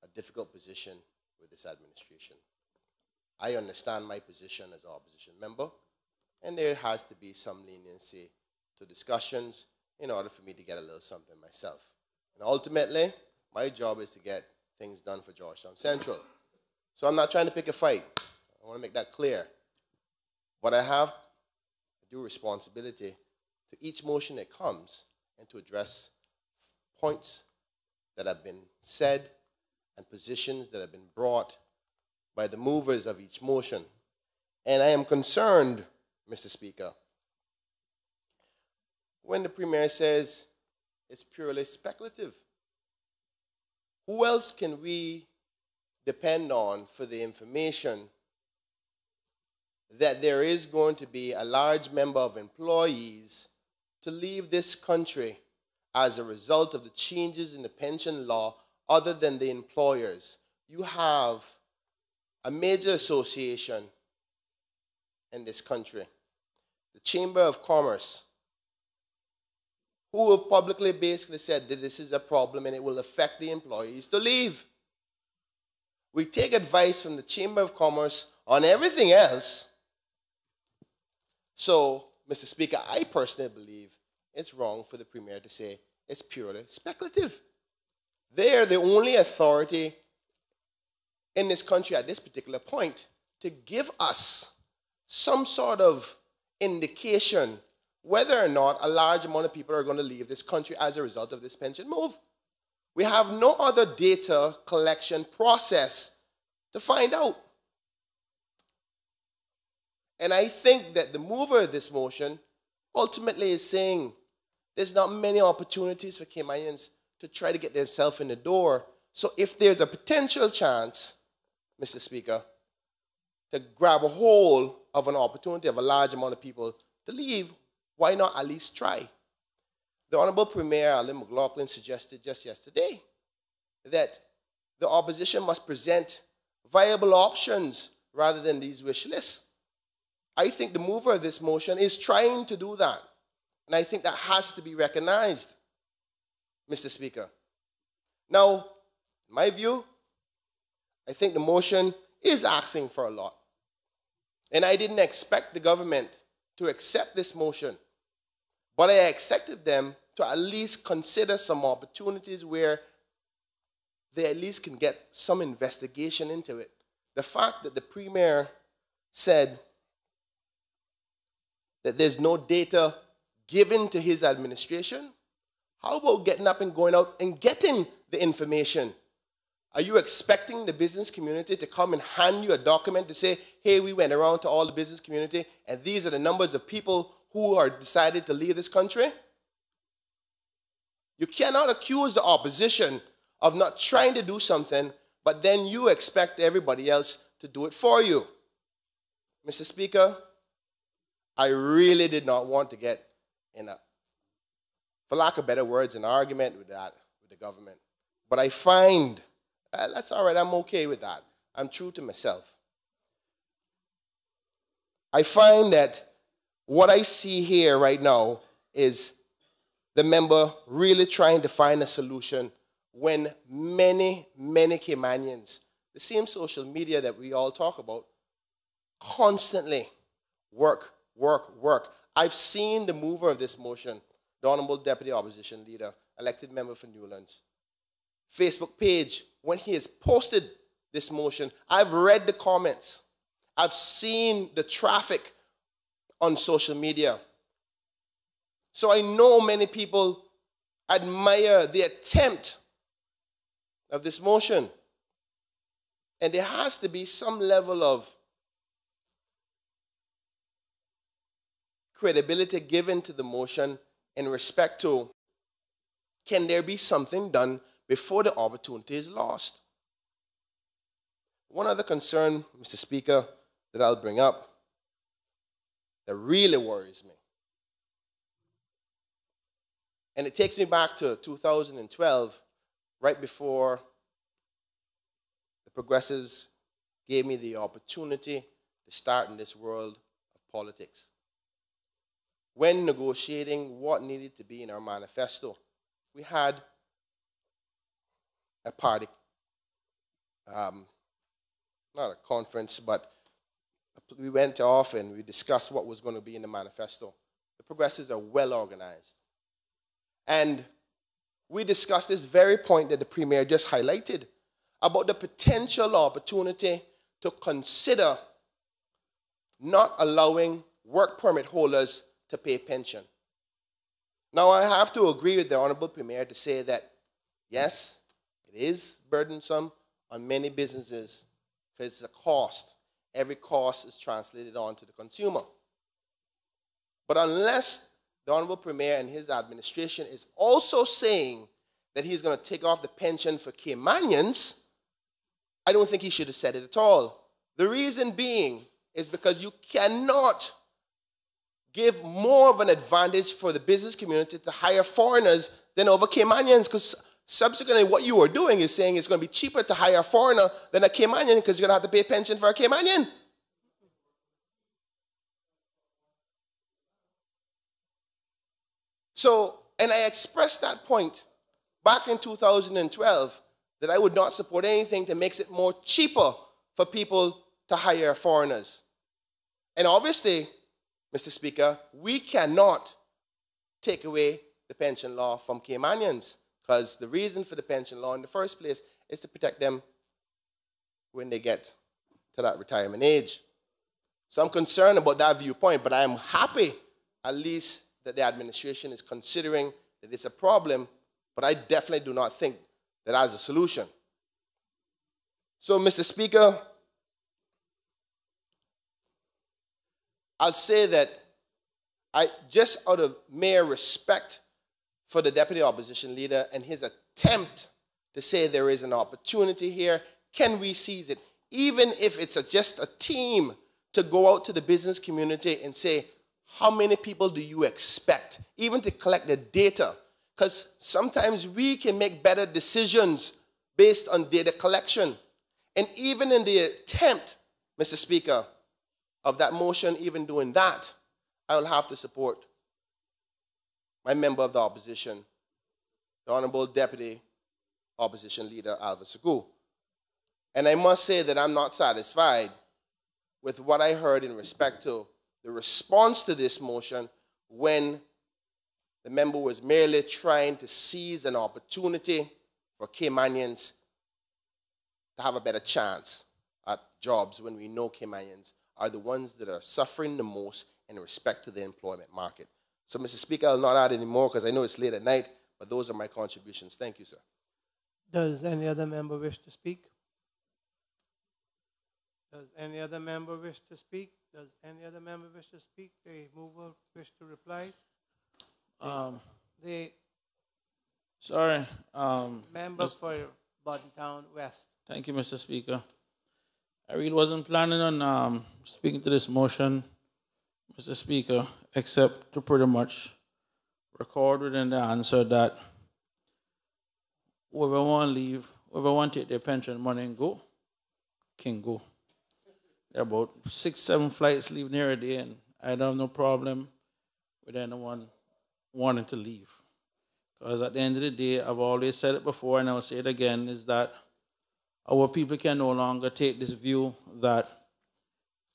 a difficult position with this administration. I understand my position as an opposition member, and there has to be some leniency to discussions in order for me to get a little something myself. And ultimately, my job is to get things done for Georgetown Central. So I'm not trying to pick a fight. I want to make that clear. But I have a due responsibility to each motion that comes and to address points that have been said and positions that have been brought by the movers of each motion. And I am concerned, Mr. Speaker, when the Premier says it's purely speculative. Who else can we depend on for the information that there is going to be a large number of employees to leave this country as a result of the changes in the pension law other than the employers. You have a major association in this country, the Chamber of Commerce, who have publicly basically said that this is a problem and it will affect the employees to leave. We take advice from the Chamber of Commerce on everything else. So, Mr. Speaker, I personally believe it's wrong for the Premier to say it's purely speculative. They are the only authority in this country at this particular point to give us some sort of indication whether or not a large amount of people are going to leave this country as a result of this pension move. We have no other data collection process to find out. And I think that the mover of this motion ultimately is saying there's not many opportunities for Caymanians to try to get themselves in the door. So if there's a potential chance, Mr. Speaker, to grab a hold of an opportunity of a large amount of people to leave, why not at least try? The Honorable Premier Alan McLaughlin suggested just yesterday that the opposition must present viable options rather than these wish lists. I think the mover of this motion is trying to do that. And I think that has to be recognized, Mr. Speaker. Now, in my view, I think the motion is asking for a lot. And I didn't expect the government to accept this motion. But I expected them to at least consider some opportunities where they at least can get some investigation into it. The fact that the Premier said that there's no data given to his administration, how about getting up and going out and getting the information? Are you expecting the business community to come and hand you a document to say, hey, we went around to all the business community and these are the numbers of people who are decided to leave this country? You cannot accuse the opposition of not trying to do something, but then you expect everybody else to do it for you. Mr. Speaker, I really did not want to get in a, for lack of better words, an argument with the government. But I find, that's all right, I'm okay with that. I'm true to myself. I find that what I see here right now is the member really trying to find a solution when many, many Caymanians, the same social media that we all talk about, constantly work. I've seen the mover of this motion, the Honorable Deputy Opposition Leader, elected member for Newlands, Facebook page, when he has posted this motion, I've read the comments. I've seen the traffic on social media. So I know many people admire the attempt of this motion. And there has to be some level of credibility given to the motion in respect to, can there be something done before the opportunity is lost? One other concern, Mr. Speaker, that I'll bring up that really worries me. And it takes me back to 2012, right before the progressives gave me the opportunity to start in this world of politics. When negotiating what needed to be in our manifesto, we had a party, not a conference, but we went off and we discussed what was going to be in the manifesto. The progressives are well organized. And we discussed this very point that the Premier just highlighted about the potential opportunity to consider not allowing work permit holders to pay pension. Now, I have to agree with the Honorable Premier to say that, yes, it is burdensome on many businesses because it's a cost. Every cost is translated on to the consumer. But unless the Honorable Premier and his administration is also saying that he's going to take off the pension for Caymanians, I don't think he should have said it at all. The reason being is because you cannot give more of an advantage for the business community to hire foreigners than over Caymanians, because subsequently what you are doing is saying it's going to be cheaper to hire a foreigner than a Caymanian because you're going to have to pay pension for a Caymanian. So, and I expressed that point back in 2012 that I would not support anything that makes it more cheaper for people to hire foreigners. And obviously, Mr. Speaker, we cannot take away the pension law from Caymanians, because the reason for the pension law in the first place is to protect them when they get to that retirement age. So I'm concerned about that viewpoint, but I am happy at least that the administration is considering that it's a problem, but I definitely do not think that as a solution. So, Mr. Speaker, I'll say that I, just out of mere respect for the Deputy Opposition Leader and his attempt to say there is an opportunity here, can we seize it? Even if it's just a team to go out to the business community and say, how many people do you expect? Even to collect the data. Because sometimes we can make better decisions based on data collection. And even in the attempt, Mr. Speaker, of that motion, even doing that, I will have to support my member of the opposition, the Honorable Deputy Opposition Leader Alva Sugu. And I must say that I'm not satisfied with what I heard in respect to the response to this motion when the member was merely trying to seize an opportunity for Caymanians to have a better chance at jobs when we know Caymanians are the ones that are suffering the most in respect to the employment market. So, Mr. Speaker, I'll not add any more because I know it's late at night, but those are my contributions. Thank you, sir. Does any other member wish to speak? Does any other member wish to speak? Does any other member wish to speak? The mover wish to reply? The Sorry. member for Buttontown West. Thank you, Mr. Speaker. I really wasn't planning on speaking to this motion, Mr. Speaker, except to pretty much record within the answer that whoever want to leave, whoever want to take their pension money and go, can go. There are about 6-7 flights leaving here a day, and I don't have no problem with anyone wanting to leave. Because at the end of the day, I've always said it before, and I'll say it again, is that our people can no longer take this view that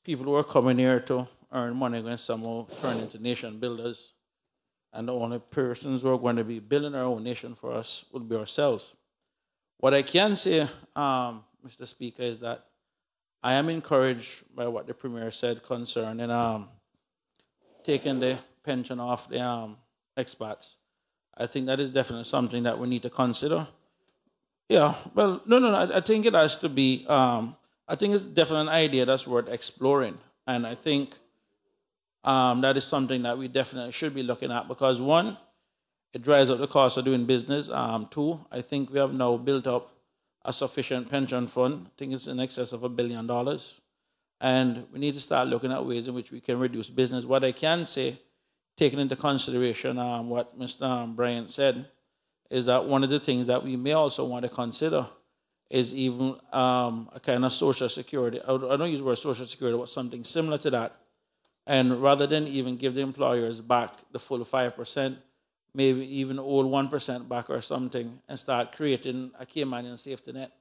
people who are coming here to earn money are going to somehow turn into nation builders, and the only persons who are going to be building our own nation for us will be ourselves. What I can say, Mr. Speaker, is that I am encouraged by what the Premier said concerning taking the pension off the expats. I think that is definitely something that we need to consider. Yeah, well, no, I think it has to be, I think it's definitely an idea that's worth exploring. And I think that is something that we definitely should be looking at because, one, it drives up the cost of doing business. Two, I think we have now built up a sufficient pension fund. I think it's in excess of $1 billion. And we need to start looking at ways in which we can reduce business. What I can say, taking into consideration what Mr. Bryant said, is that one of the things that we may also want to consider is even a kind of social security. I don't use the word social security, but something similar to that. And rather than even give the employers back the full 5%, maybe even old 1% back or something, and start creating a Caymanian safety net.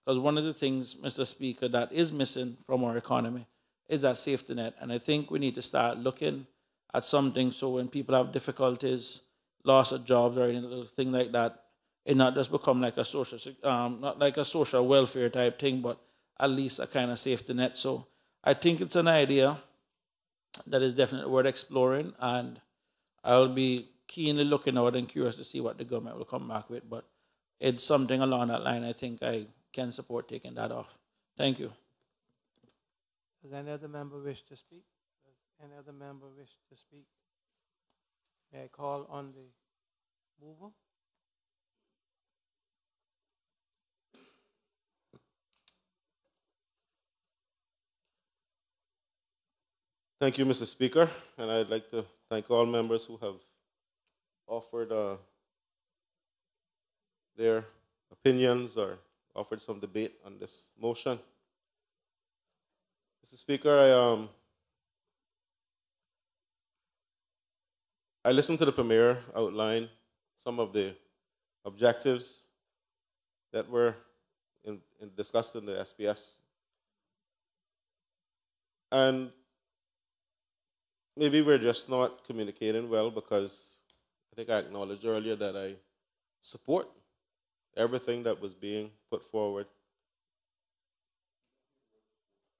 Because one of the things, Mr. Speaker, that is missing from our economy is that safety net. And I think we need to start looking at something so when people have difficulties, loss of jobs or anything like that, it not just become like a social, not like a social welfare type thing, but at least a kind of safety net. So I think it's an idea that is definitely worth exploring, and I'll be keenly looking out and curious to see what the government will come back with. But it's something along that line I think I can support taking that off. Thank you. Does any other member wish to speak? Does any other member wish to speak? May I call on the mover? Thank you, Mr. Speaker, and I'd like to thank all members who have offered their opinions or offered some debate on this motion. Mr. Speaker, I listened to the Premier outline some of the objectives that were discussed in the SPS. And maybe we're just not communicating well, because I think I acknowledged earlier that I support everything that was being put forward,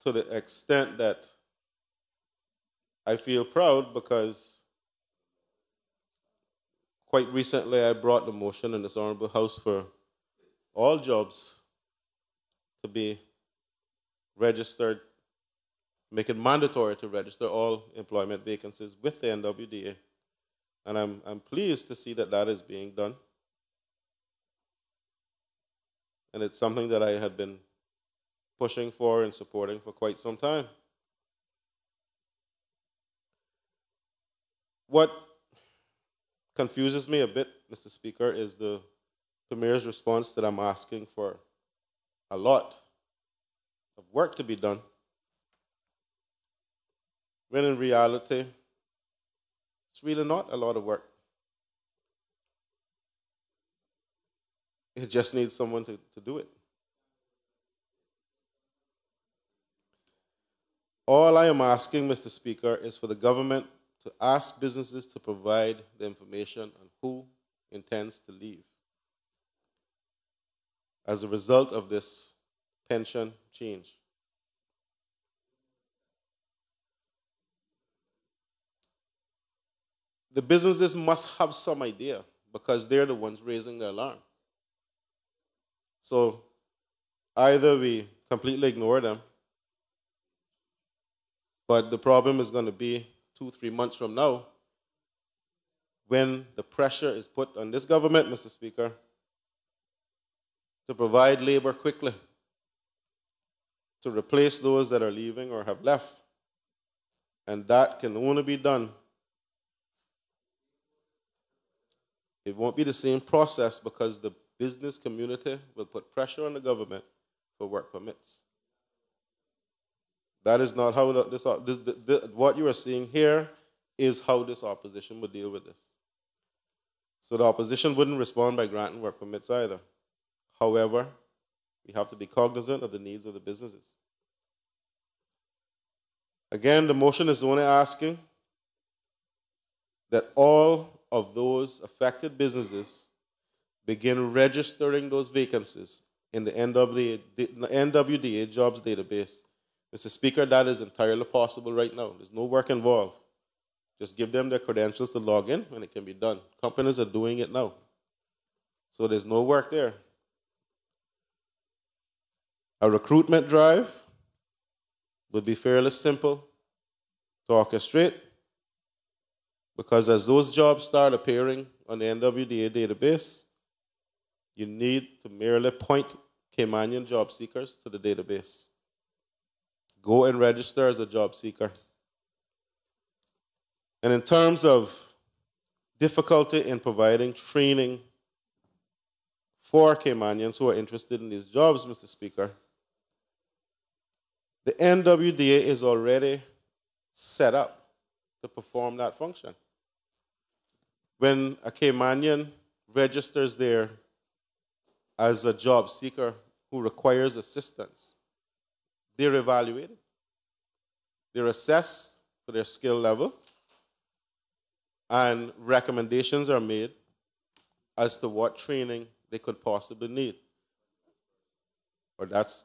to the extent that I feel proud, because quite recently I brought the motion in this Honorable House for all jobs to be registered, make it mandatory to register all employment vacancies with the NWDA. And I'm pleased to see that that is being done. And it's something that I had been pushing for and supporting for quite some time. What confuses me a bit, Mr. Speaker, is the Premier's response that I'm asking for a lot of work to be done, when in reality, it's really not a lot of work. It just needs someone to do it. All I am asking, Mr. Speaker, is for the government to ask businesses to provide the information on who intends to leave as a result of this pension change. The businesses must have some idea, because they're the ones raising the alarm. So either we completely ignore them, but the problem is going to be 2-3 months from now, when the pressure is put on this government, Mr. Speaker, to provide labor quickly to replace those that are leaving or have left. And that can only be done. It won't be the same process, because the business community will put pressure on the government for work permits. That is not how what you are seeing here is how this opposition would deal with this. So the opposition wouldn't respond by granting work permits either. However, we have to be cognizant of the needs of the businesses. Again, the motion is only asking that all of those affected businesses begin registering those vacancies in the NWDA jobs database. Mr. Speaker, that is entirely possible right now. There's no work involved. Just give them their credentials to log in, and it can be done. Companies are doing it now. So there's no work there. A recruitment drive would be fairly simple to orchestrate, because as those jobs start appearing on the NWDA database, you need to merely point Caymanian job seekers to the database. Go and register as a job seeker. And in terms of difficulty in providing training for Caymanians who are interested in these jobs, Mr. Speaker, the NWDA is already set up to perform that function. When a Caymanian registers there as a job seeker who requires assistance, they're evaluated. They're assessed for their skill level, and recommendations are made as to what training they could possibly need. Or that's,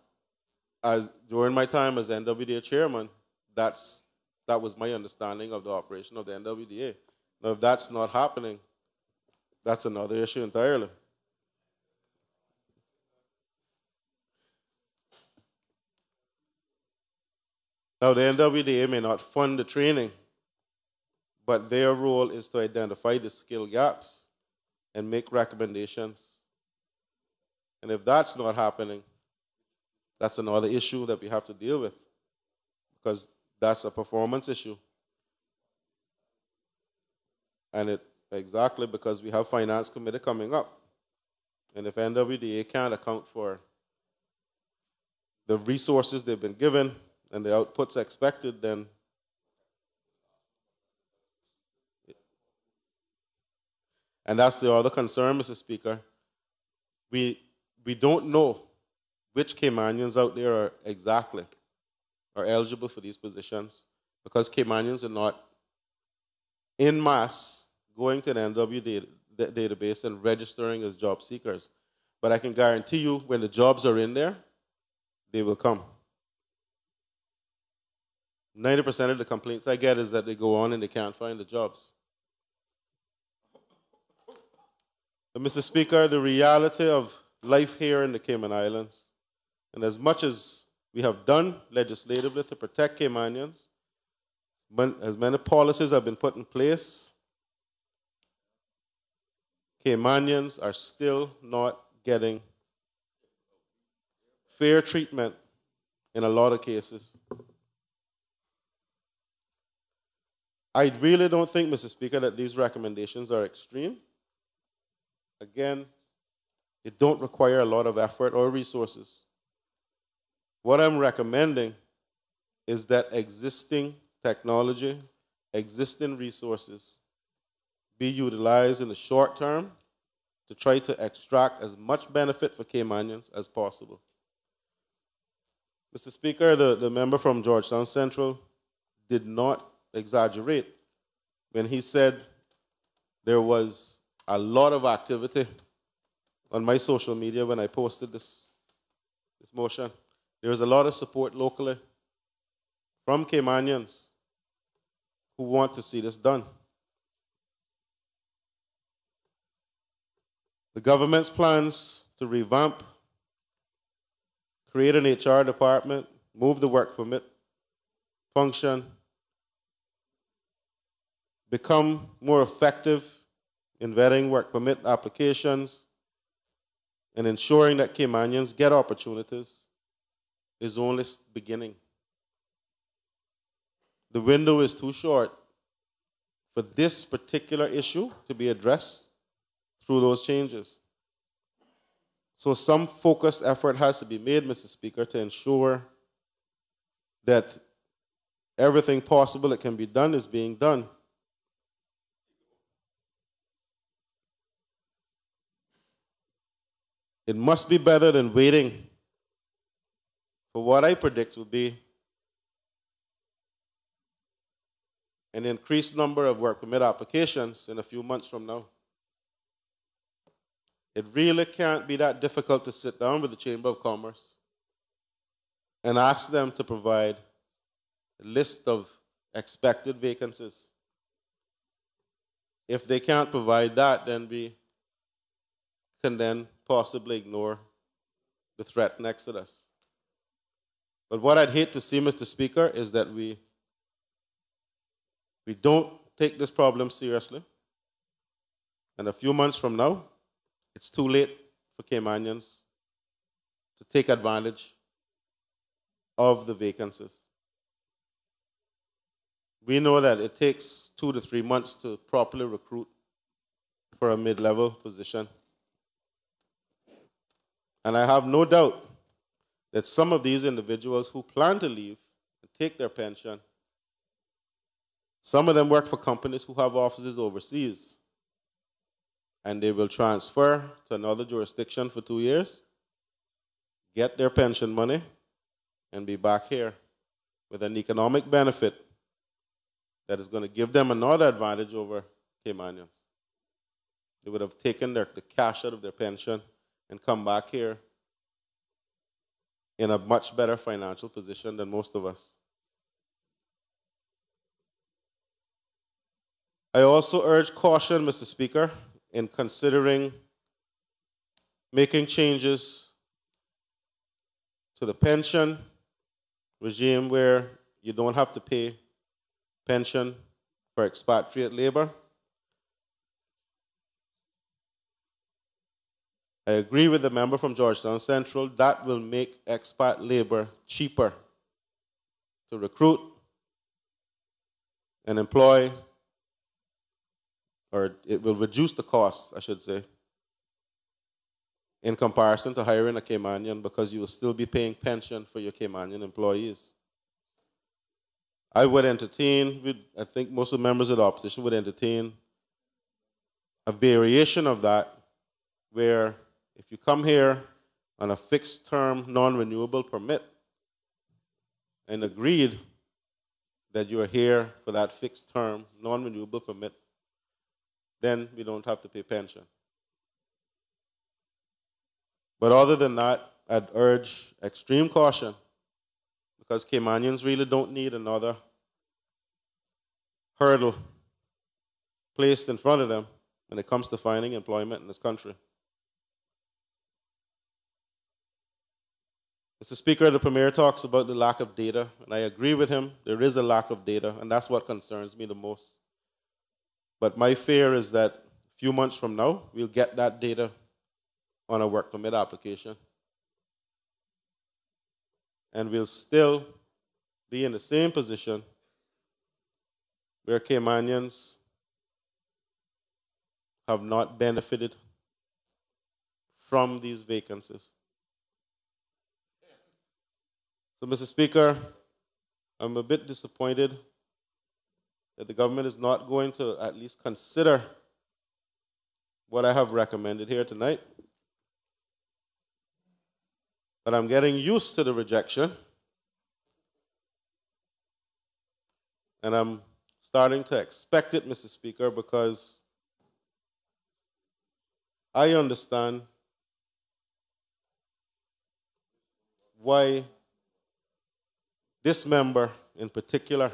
as during my time as NWDA chairman, that was my understanding of the operation of the NWDA. Now, if that's not happening, that's another issue entirely. Now, the NWDA may not fund the training, but their role is to identify the skill gaps and make recommendations. And if that's not happening, that's another issue that we have to deal with, because that's a performance issue. And it exactly because we have finance committee coming up. And if NWDA can't account for the resources they've been given and the outputs expected, then and that's the other concern, Mr. Speaker. We don't know which Caymanians out there are exactly are eligible for these positions because Caymanians are not in mass going to the NWDA database and registering as job seekers. But I can guarantee you when the jobs are in there, they will come. 90% of the complaints I get is that they go on and they can't find the jobs. But Mr. Speaker, the reality of life here in the Cayman Islands, and as much as we have done legislatively to protect Caymanians, as many policies have been put in place, Caymanians are still not getting fair treatment in a lot of cases. I really don't think, Mr. Speaker, that these recommendations are extreme. Again, it don't require a lot of effort or resources. What I'm recommending is that existing technology, existing resources be utilized in the short term to try to extract as much benefit for Caymanians as possible. Mr. Speaker, the member from Georgetown Central did not exaggerate when he said there was a lot of activity on my social media when I posted this motion. There was a lot of support locally from Caymanians who want to see this done. The government's plans to revamp, create an HR department, move the work permit function, become more effective in vetting work permit applications, and ensuring that Caymanians get opportunities is only beginning. The window is too short for this particular issue to be addressed through those changes. So some focused effort has to be made, Mr. Speaker, to ensure that everything possible that can be done is being done. It must be better than waiting for what I predict will be an increased number of work permit applications in a few months from now. It really can't be that difficult to sit down with the Chamber of Commerce and ask them to provide a list of expected vacancies. If they can't provide that, then we can then possibly ignore the threatened exodus. But what I'd hate to see, Mr. Speaker, is that we don't take this problem seriously. And a few months from now, it's too late for Caymanians to take advantage of the vacancies. We know that it takes 2 to 3 months to properly recruit for a mid-level position. And I have no doubt that some of these individuals who plan to leave and take their pension, some of them work for companies who have offices overseas, and they will transfer to another jurisdiction for 2 years, get their pension money, and be back here with an economic benefit that is going to give them another advantage over Caymanians. They would have taken the cash out of their pension and come back here in a much better financial position than most of us. I also urge caution, Mr. Speaker, in considering making changes to the pension regime where you don't have to pay pension for expatriate labor. I agree with the member from Georgetown Central. That will make expat labor cheaper to recruit and employ, or it will reduce the cost, I should say, in comparison to hiring a Caymanian, because you will still be paying pension for your Caymanian employees. I would entertain, I think most of the members of the opposition would entertain a variation of that, where if you come here on a fixed term, non-renewable permit and agreed that you are here for that fixed term, non-renewable permit, then we don't have to pay pension. But other than that, I'd urge extreme caution, because Caymanians really don't need another hurdle placed in front of them when it comes to finding employment in this country. Mr. Speaker, the Premier talks about the lack of data, and I agree with him. There is a lack of data, and that's what concerns me the most. But my fear is that a few months from now, we'll get that data on a work permit application, and we'll still be in the same position where Caymanians have not benefited from these vacancies. So, Mr. Speaker, I'm a bit disappointed that the government is not going to at least consider what I have recommended here tonight. But I'm getting used to the rejection, and I'm starting to expect it, Mr. Speaker, because I understand why this member in particular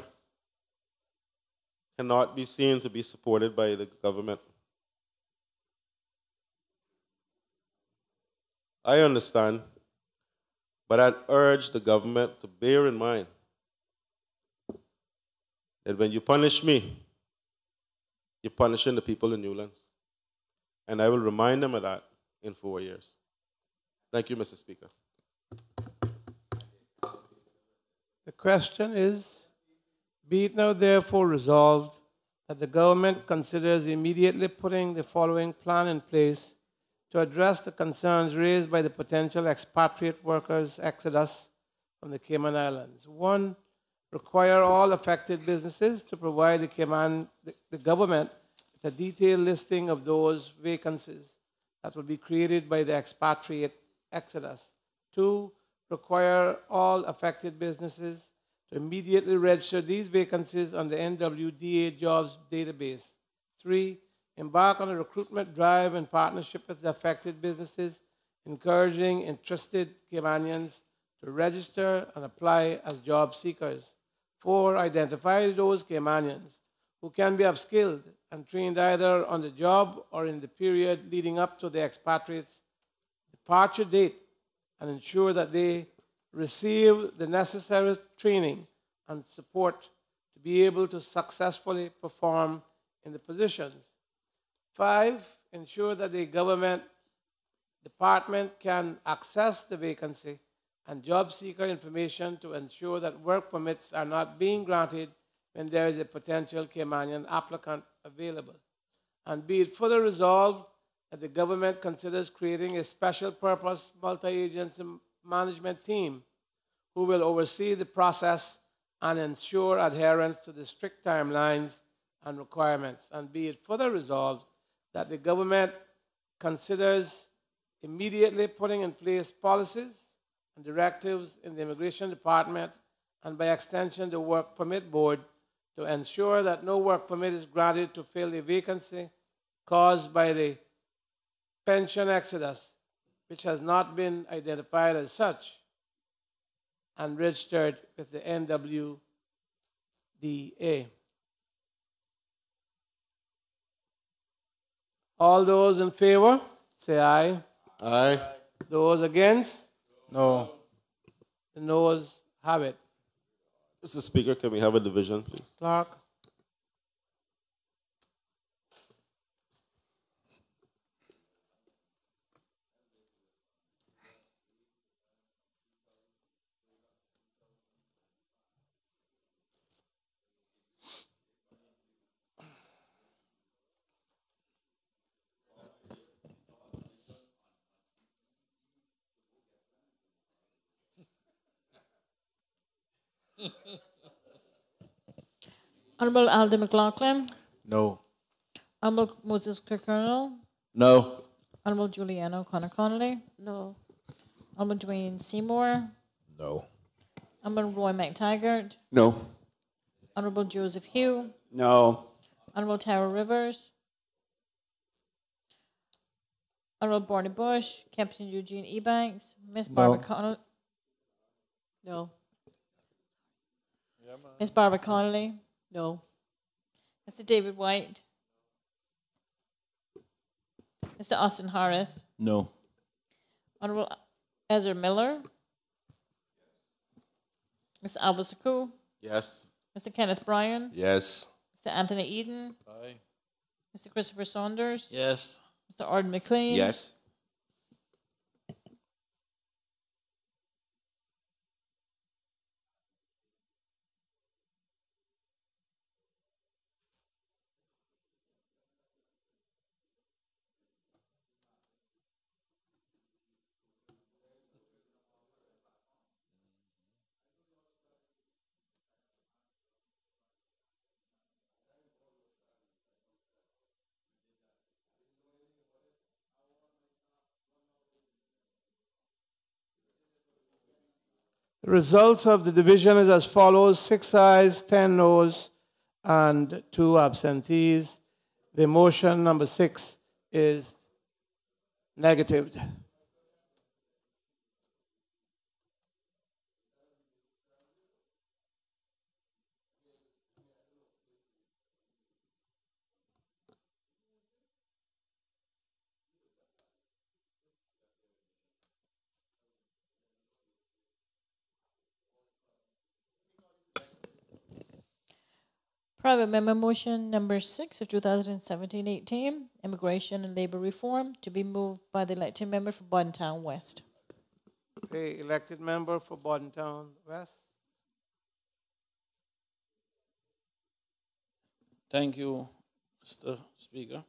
cannot be seen to be supported by the government. I understand, but I'd urge the government to bear in mind that when you punish me, you're punishing the people in Newlands. And I will remind them of that in 4 years. Thank you, Mr. Speaker. The question is, be it now therefore resolved that the government considers immediately putting the following plan in place to address the concerns raised by the potential expatriate workers' exodus from the Cayman Islands. 1, require all affected businesses to provide the government with a detailed listing of those vacancies that will be created by the expatriate exodus. 2, require all affected businesses to immediately register these vacancies on the NWDA jobs database. 3, embark on a recruitment drive in partnership with the affected businesses, encouraging interested Caymanians to register and apply as job seekers. 4, identify those Caymanians who can be upskilled and trained either on the job or in the period leading up to the expatriate's departure date, and ensure that they receive the necessary training and support to be able to successfully perform in the positions. 5, ensure that the government department can access the vacancy and job seeker information to ensure that work permits are not being granted when there is a potential Caymanian applicant available. And be it further resolved that the government considers creating a special purpose multi-agency management team who will oversee the process and ensure adherence to the strict timelines and requirements. And be it further resolved that the government considers immediately putting in place policies and directives in the Immigration Department and by extension the Work Permit Board to ensure that no work permit is granted to fill a vacancy caused by the pension exodus, which has not been identified as such and registered with the NWDA. All those in favor, say aye. Aye. Those against? No. The noes have it. Mr. Speaker, can we have a division, please? Clerk. Honorable Alden McLaughlin. No. Honorable Moses Kirkernel. No. Honorable Juliana O'Connor Connolly. No. Honorable Dwayne Seymour. No. Honorable Roy McTaggart. No. Honorable Joseph Hugh. No. Honorable Tara Rivers. Honorable Barney Bush. Captain Eugene Ebanks. Miss Barbara Connolly. No. Miss Barbara Connolly. No. Mr. David White. Mr. Austin Harris. No. Honorable Ezra Miller. Mr. Alva Saku. Yes. Mr. Kenneth Bryan. Yes. Mr. Anthony Eden. Aye. Mr. Christopher Saunders. Yes. Mr. Arden McLean. Yes. The results of the division is as follows: 6 ayes, 10 noes, and 2 absentees. The motion number 6 is negatived. Private Member Motion number 6 of 2017-18, Immigration and Labor Reform, to be moved by the elected member for Bordentown West. The elected member for Bordentown West. Thank you, Mr. Speaker.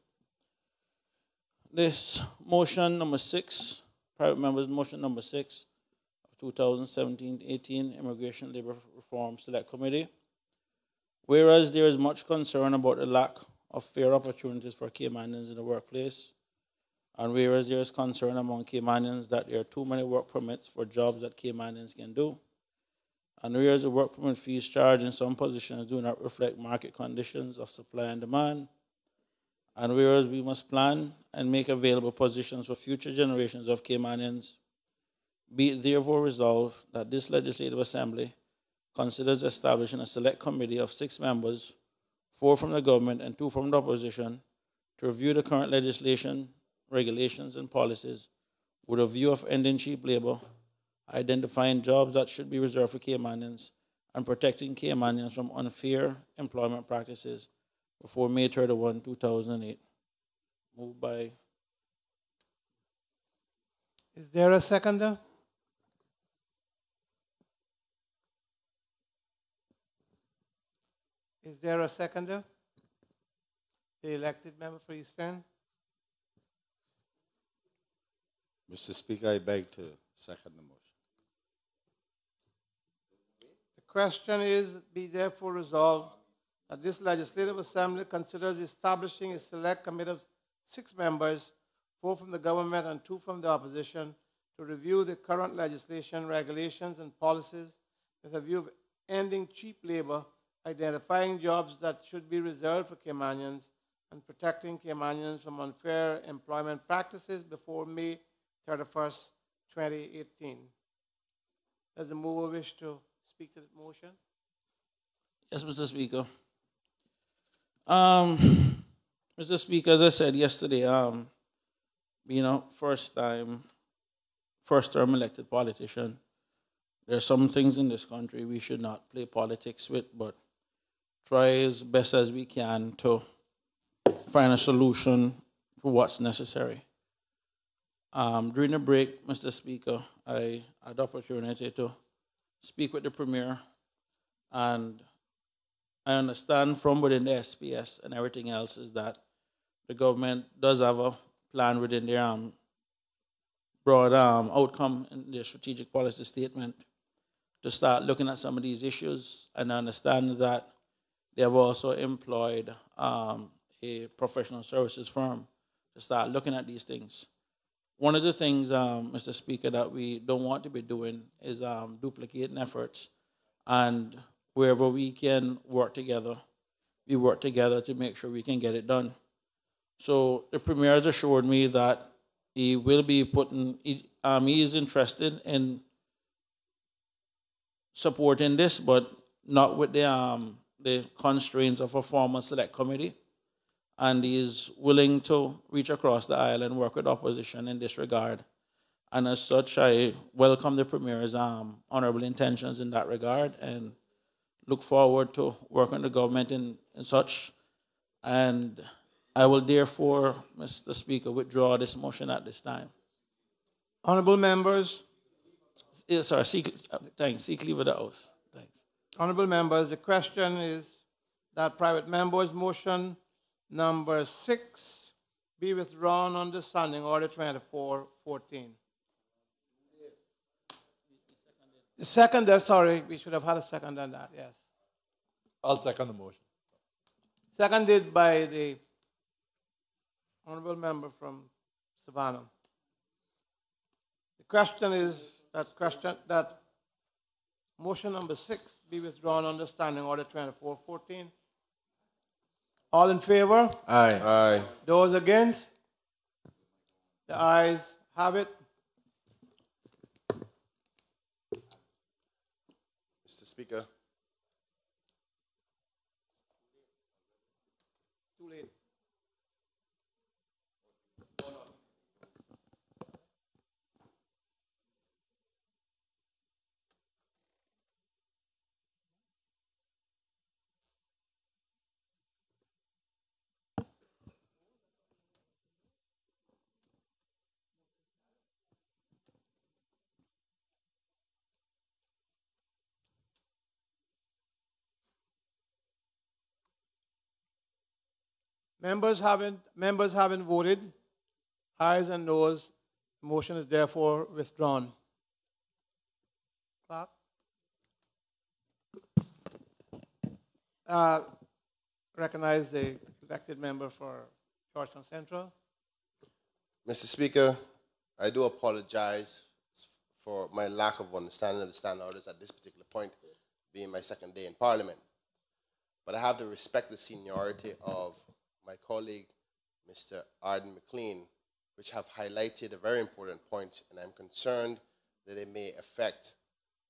This motion number 6, private members motion number 6 of 2017-18, Immigration Labor Reform Select Committee. Whereas there is much concern about the lack of fair opportunities for Caymanians in the workplace, and whereas there is concern among Caymanians that there are too many work permits for jobs that Caymanians can do, and whereas the work permit fees charged in some positions do not reflect market conditions of supply and demand, and whereas we must plan and make available positions for future generations of Caymanians, be it therefore resolved that this Legislative Assembly considers establishing a select committee of 6 members, 4 from the government and 2 from the opposition, to review the current legislation, regulations, and policies with a view of ending cheap labor, identifying jobs that should be reserved for Caymanians, and protecting Caymanians from unfair employment practices before May 31, 2008. Moved by... Is there a seconder? Is there a seconder? The elected member for East End. Mr. Speaker, I beg to second the motion. The question is, be therefore resolved that this Legislative Assembly considers establishing a select committee of 6 members, 4 from the government and 2 from the opposition, to review the current legislation, regulations, and policies with a view of ending cheap labor, identifying jobs that should be reserved for Caymanians, and protecting Caymanians from unfair employment practices before May 31st, 2018. Does the mover wish to speak to the motion? Yes, Mr. Speaker. Mr. Speaker, as I said yesterday, being a first-term elected politician, there are some things in this country we should not play politics with, but try as best as we can to find a solution for what's necessary. During the break, Mr. Speaker, I had the opportunity to speak with the Premier, and I understand from within the SPS and everything else is that the government does have a plan within their broad outcome in their strategic policy statement to start looking at some of these issues, and I understand that they have also employed a professional services firm to start looking at these things. One of the things, Mr. Speaker, that we don't want to be doing is duplicating efforts, and wherever we can work together, we work together to make sure we can get it done. So the Premier has assured me that he will be he is interested in supporting this, but not with the constraints of a formal select committee. And he is willing to reach across the aisle and work with opposition in this regard. And as such, I welcome the Premier's honorable intentions in that regard and look forward to working with the government in such. And I will therefore, Mr. Speaker, withdraw this motion at this time. Honorable members, Yes, sir. Thanks. Seek leave of the House. Thanks. honorable members, the question is that private members' motion number 6 be withdrawn under Standing Order 2414. The second, sorry, we should have had a second on that, yes. I'll second the motion. Seconded by the honorable member from Savannah. The question is that motion number 6 be withdrawn under Standing Order 2414. All in favor? Aye. Aye. Those against? The ayes have it. Mr. Speaker, Too late. Members haven't voted. Ayes and noes. Motion is therefore withdrawn. Clerk? Recognize the elected member for Georgetown Central. Mr. Speaker, I do apologize for my lack of understanding of the standing orders at this particular point, being my second day in Parliament. But I have to respect the seniority of my colleague, Mr. Arden McLean, which have highlighted a very important point, and I'm concerned that it may affect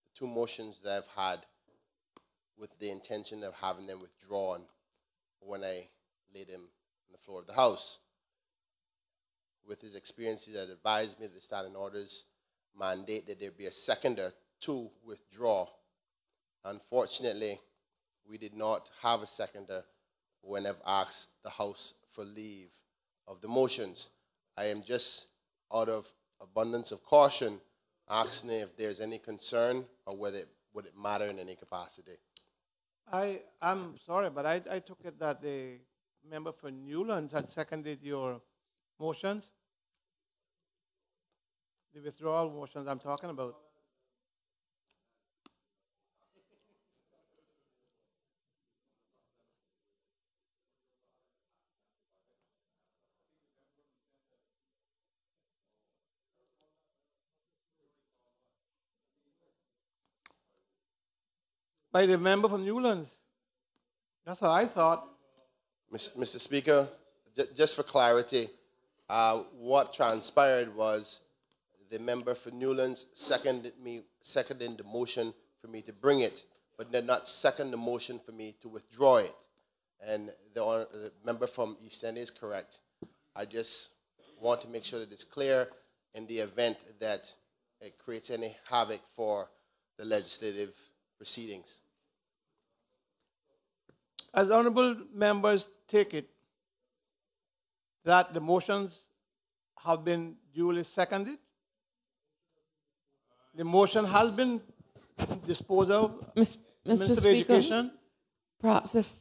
the two motions that I've had with the intention of having them withdrawn when I laid them on the floor of the House. With his experience, he had advised me that the standing orders mandate that there be a seconder to withdraw. Unfortunately, we did not have a seconder when I've asked the House for leave of the motions. I am just, out of abundance of caution, asking if there's any concern or whether would it matter in any capacity. I'm sorry, but I took it that the member for Newlands had seconded your motions. The withdrawal motions I'm talking about. By the member from Newlands. That's what I thought. Mr. Speaker, just for clarity, what transpired was the member for Newlands seconded the motion for me to bring it, but did not second the motion for me to withdraw it. And the member from East End is correct. I just want to make sure that it's clear in the event that it creates any havoc for the legislative proceedings. As honorable members take it that the motions have been duly seconded, the motion has been disposed of. Mr. Minister of Speaker, Education. perhaps if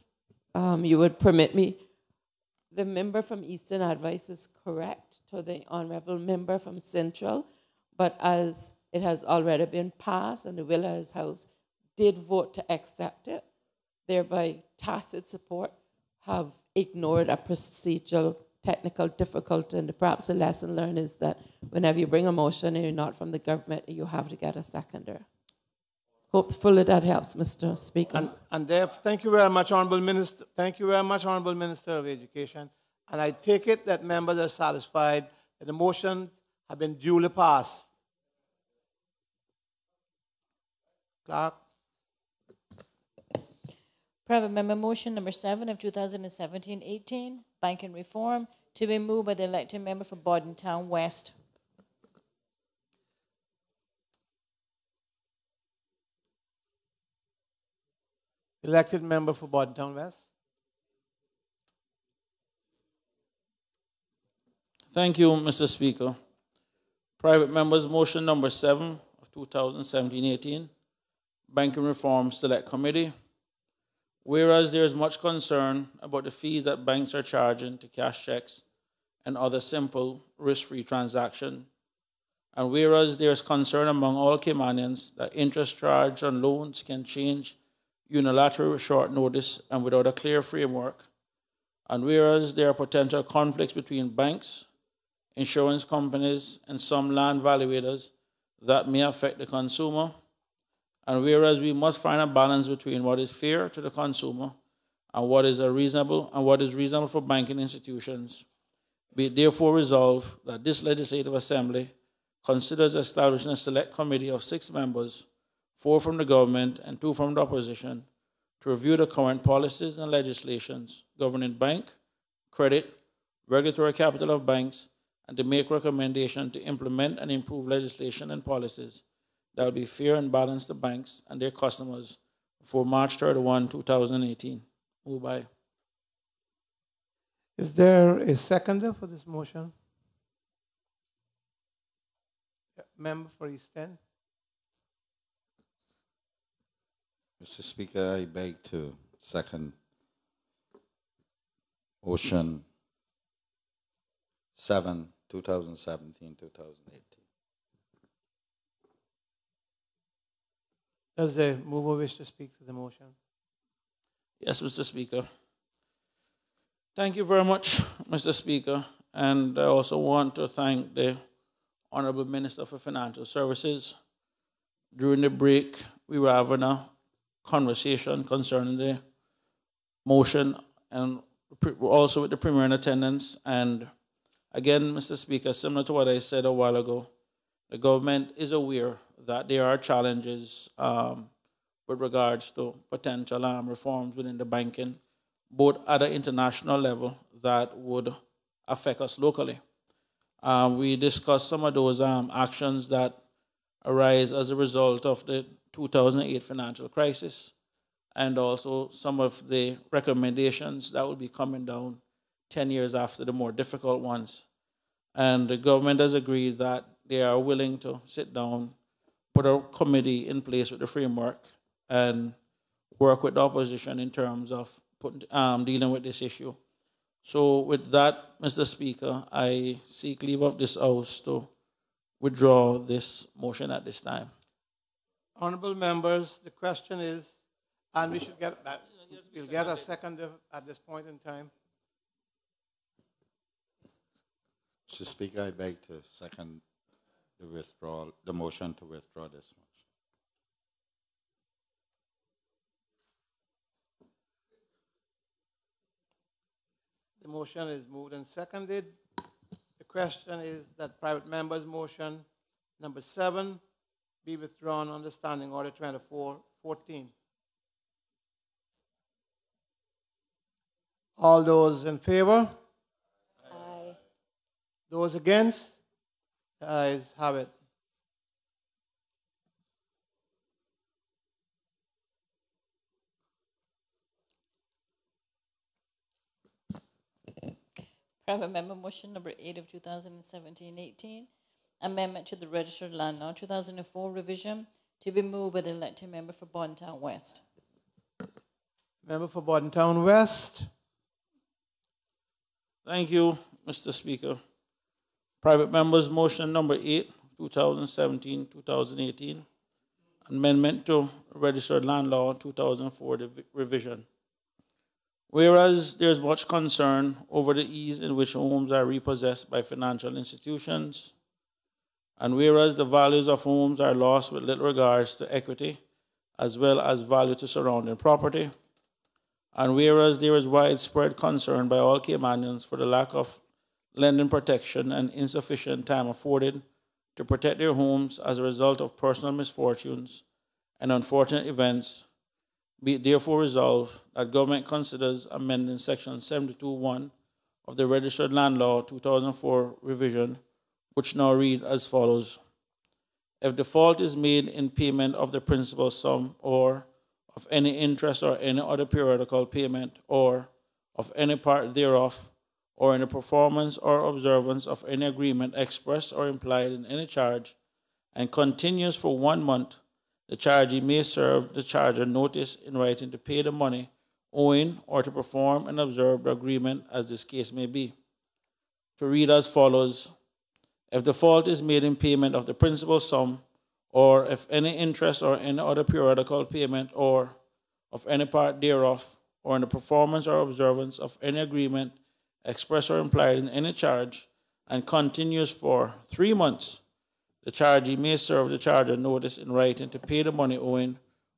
you would permit me, the member from Eastern advice is correct to the honorable member from Central, but as it has already been passed and the will of his house did vote to accept it, thereby tacit support, have ignored a procedural technical difficulty. And perhaps a lesson learned is that whenever you bring a motion and you're not from the government, you have to get a seconder. Hopefully that helps, Mr. Speaker. And thank you very much, Honorable Minister. Thank you very much, Honorable Minister of Education. And I take it that members are satisfied that the motions have been duly passed. Clerk. Private member motion number 7 of 2017-18, banking reform, to be moved by the elected member for Bordentown West. Elected member for Bordentown West. Thank you, Mr. Speaker. Private members motion number 7 of 2017-18, banking reform select committee. Whereas there is much concern about the fees that banks are charging to cash checks and other simple risk-free transactions, and whereas there is concern among all Caymanians that interest charged on loans can change unilaterally with short notice and without a clear framework, and whereas there are potential conflicts between banks, insurance companies, and some land valuators that may affect the consumer, and whereas we must find a balance between what is fair to the consumer and what is reasonable for banking institutions, be it therefore resolved that this Legislative Assembly considers establishing a select committee of 6 members, 4 from the government and 2 from the opposition, to review the current policies and legislations governing bank, credit, regulatory capital of banks, and to make recommendations to implement and improve legislation and policies that will be fair and balanced to banks and their customers before March 31, 2018. Moved by. Is there a seconder for this motion? Member for East End. Mr. Speaker, I beg to second motion 7, 2017, 2018. Does the mover wish to speak to the motion? Yes, Mr. Speaker. Thank you very much, Mr. Speaker. And I also want to thank the Honorable Minister for Financial Services. During the break, we were having a conversation concerning the motion and also with the Premier in attendance. And again, Mr. Speaker, similar to what I said a while ago, the government is aware that there are challenges with regards to potential reforms within the banking, both at an international level that would affect us locally. We discussed some of those actions that arise as a result of the 2008 financial crisis, and also some of the recommendations that will be coming down 10 years after the more difficult ones. And the government has agreed that they are willing to sit down, put a committee in place with the framework, and work with the opposition in terms of dealing with this issue. So with that, Mr. Speaker, I seek leave of this House to withdraw this motion at this time. Honorable members, the question is, and we should get that. We'll get a second at this point in time. Mr. Speaker, I beg to second the motion to withdraw this motion. The motion is moved and seconded. The question is that private members' motion number 7 be withdrawn under Standing Order 2414. All those in favor? Aye. Those against? The ayes have it. Private member motion number 8 of 2017-18, amendment to the Registered Land Law 2004 revision, to be moved by the elected member for Bordentown West. Member for Bordentown West. Thank you, Mr. Speaker. Private members motion number 8 of 2017-2018, Amendment to Registered Land Law 2004 revision. Whereas there is much concern over the ease in which homes are repossessed by financial institutions, and whereas the values of homes are lost with little regards to equity as well as value to surrounding property, and whereas there is widespread concern by all Caymanians for the lack of lending protection and insufficient time afforded to protect their homes as a result of personal misfortunes and unfortunate events, be it therefore resolved that government considers amending Section 72(1) of the Registered Land Law 2004 revision, which now reads as follows. If default is made in payment of the principal sum or of any interest or any other periodical payment or of any part thereof, or in the performance or observance of any agreement expressed or implied in any charge, and continues for 1 month, the chargee may serve the charger notice in writing to pay the money owing or to perform and observe the agreement as this case may be. To read as follows. If default is made in payment of the principal sum, or if any interest or any other periodical payment, or of any part thereof, or in the performance or observance of any agreement expressed or implied in any charge, and continues for 3 months, the chargee may serve the charger notice in writing to pay the money owing,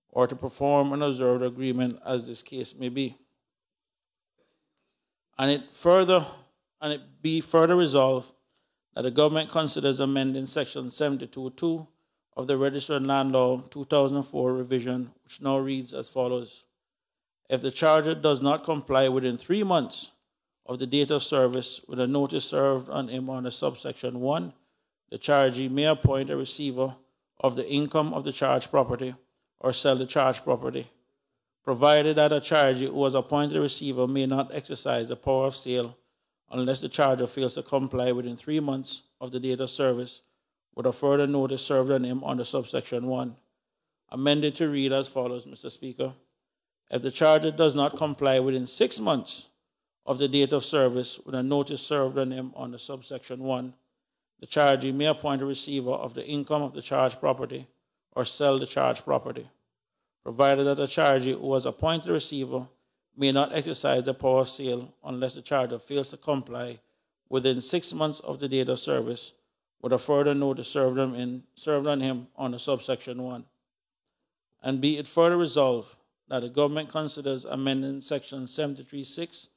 or to perform and observe the agreement as this case may be. And it be further resolved that the government considers amending Section 72(2) of the Registered Land Law 2004 revision, which now reads as follows. If the charger does not comply within 3 months of the date of service with a notice served on him under subsection 1, the chargee may appoint a receiver of the income of the charged property or sell the charged property, provided that a chargee who was appointed a receiver may not exercise the power of sale unless the charger fails to comply within 3 months of the date of service with a further notice served on him under subsection 1. Amended to read as follows, Mr. Speaker. If the charger does not comply within 6 months of the date of service with a notice served on him under subsection 1, the chargee may appoint a receiver of the income of the charged property or sell the charged property, provided that the chargee who was appointed a receiver may not exercise the power of sale unless the charger fails to comply within 6 months of the date of service with a further notice served on him under subsection 1. And be it further resolved that the government considers amending Section 73(6)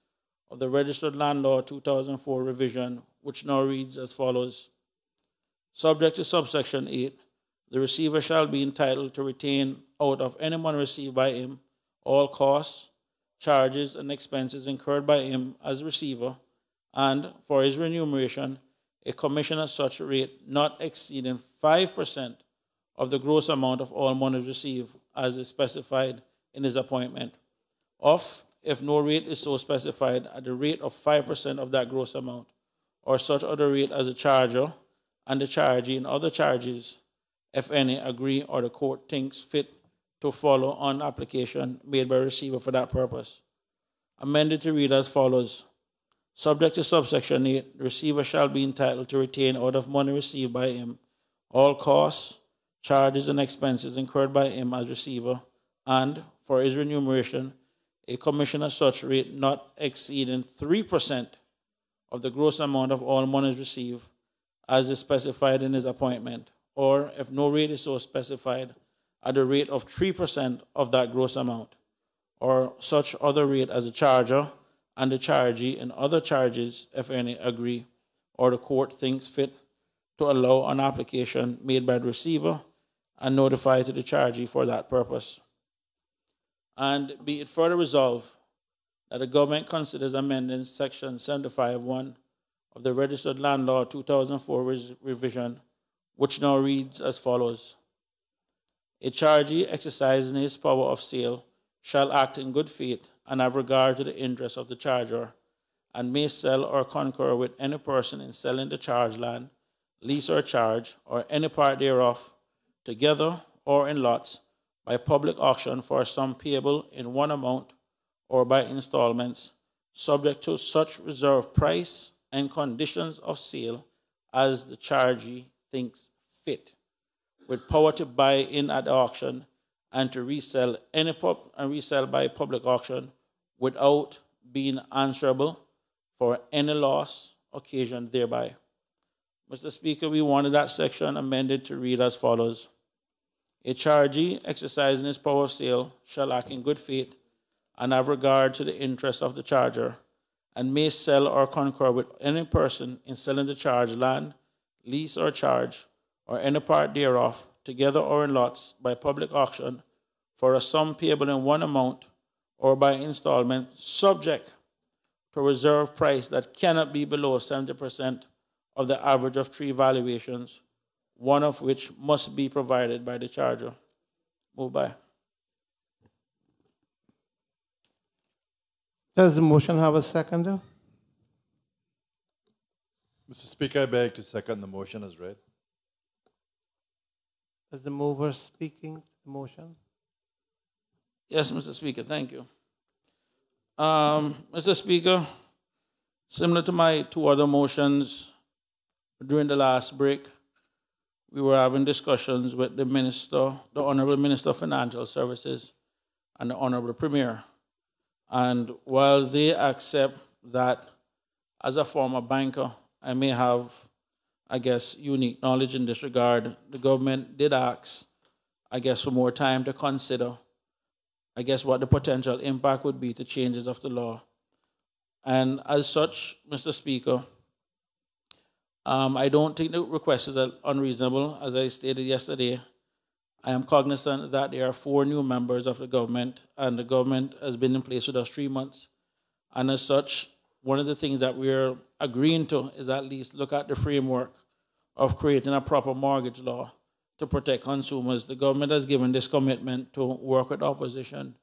of the Registered Land Law 2004 revision, which now reads as follows. Subject to subsection 8, the receiver shall be entitled to retain out of any money received by him all costs, charges, and expenses incurred by him as receiver, and for his remuneration, a commission at such rate not exceeding 5% of the gross amount of all monies received as is specified in his appointment, if no rate is so specified, at the rate of 5% of that gross amount, or such other rate as the charger and the chargee and other charges, if any, agree or the court thinks fit to follow on application made by receiver for that purpose. Amended to read as follows. Subject to subsection 8, the receiver shall be entitled to retain out of money received by him all costs, charges, and expenses incurred by him as receiver, and for his remuneration, a commission at such rate not exceeding 3% of the gross amount of all monies received as is specified in his appointment, or if no rate is so specified, at the rate of 3% of that gross amount, or such other rate as the charger and the chargee and other charges, if any, agree, or the court thinks fit to allow an application made by the receiver and notify to the chargee for that purpose. And be it further resolved that the government considers amending Section 75(1) of the Registered Land Law 2004 revision, which now reads as follows. A chargee exercising his power of sale shall act in good faith and have regard to the interests of the charger, and may sell or concur with any person in selling the charged land, lease or charge, or any part thereof, together or in lots, by public auction for a sum payable in one amount or by installments, subject to such reserved price and conditions of sale as the chargee thinks fit, with power to buy in at the auction and to resell resell by public auction without being answerable for any loss occasioned thereby. Mr. Speaker, we wanted that section amended to read as follows. A chargee exercising his power of sale shall act in good faith and have regard to the interests of the charger, and may sell or concur with any person in selling the charged land, lease or charge, or any part thereof, together or in lots, by public auction, for a sum payable in one amount, or by installment, subject to a reserve price that cannot be below 70% of the average of 3 valuations, one of which must be provided by the charger. Move by. Does the motion have a seconder? Mr. Speaker, I beg to second the motion as read. Is the mover speaking to the motion? Yes, Mr. Speaker, thank you. Mr. Speaker, similar to my 2 other motions, during the last break, we were having discussions with the Minister, the Honorable Minister of Financial Services, and the Honorable Premier. And while they accept that as a former banker, I may have, I guess, unique knowledge in this regard, the government did ask, I guess, for more time to consider, I guess, what the potential impact would be to changes of the law. And as such, Mr. Speaker, I don't think the request is unreasonable. As I stated yesterday, I am cognizant that there are 4 new members of the government, and the government has been in place with us 3 months. And as such, one of the things that we're agreeing to is at least look at the framework of creating a proper mortgage law to protect consumers. The government has given this commitment to work with opposition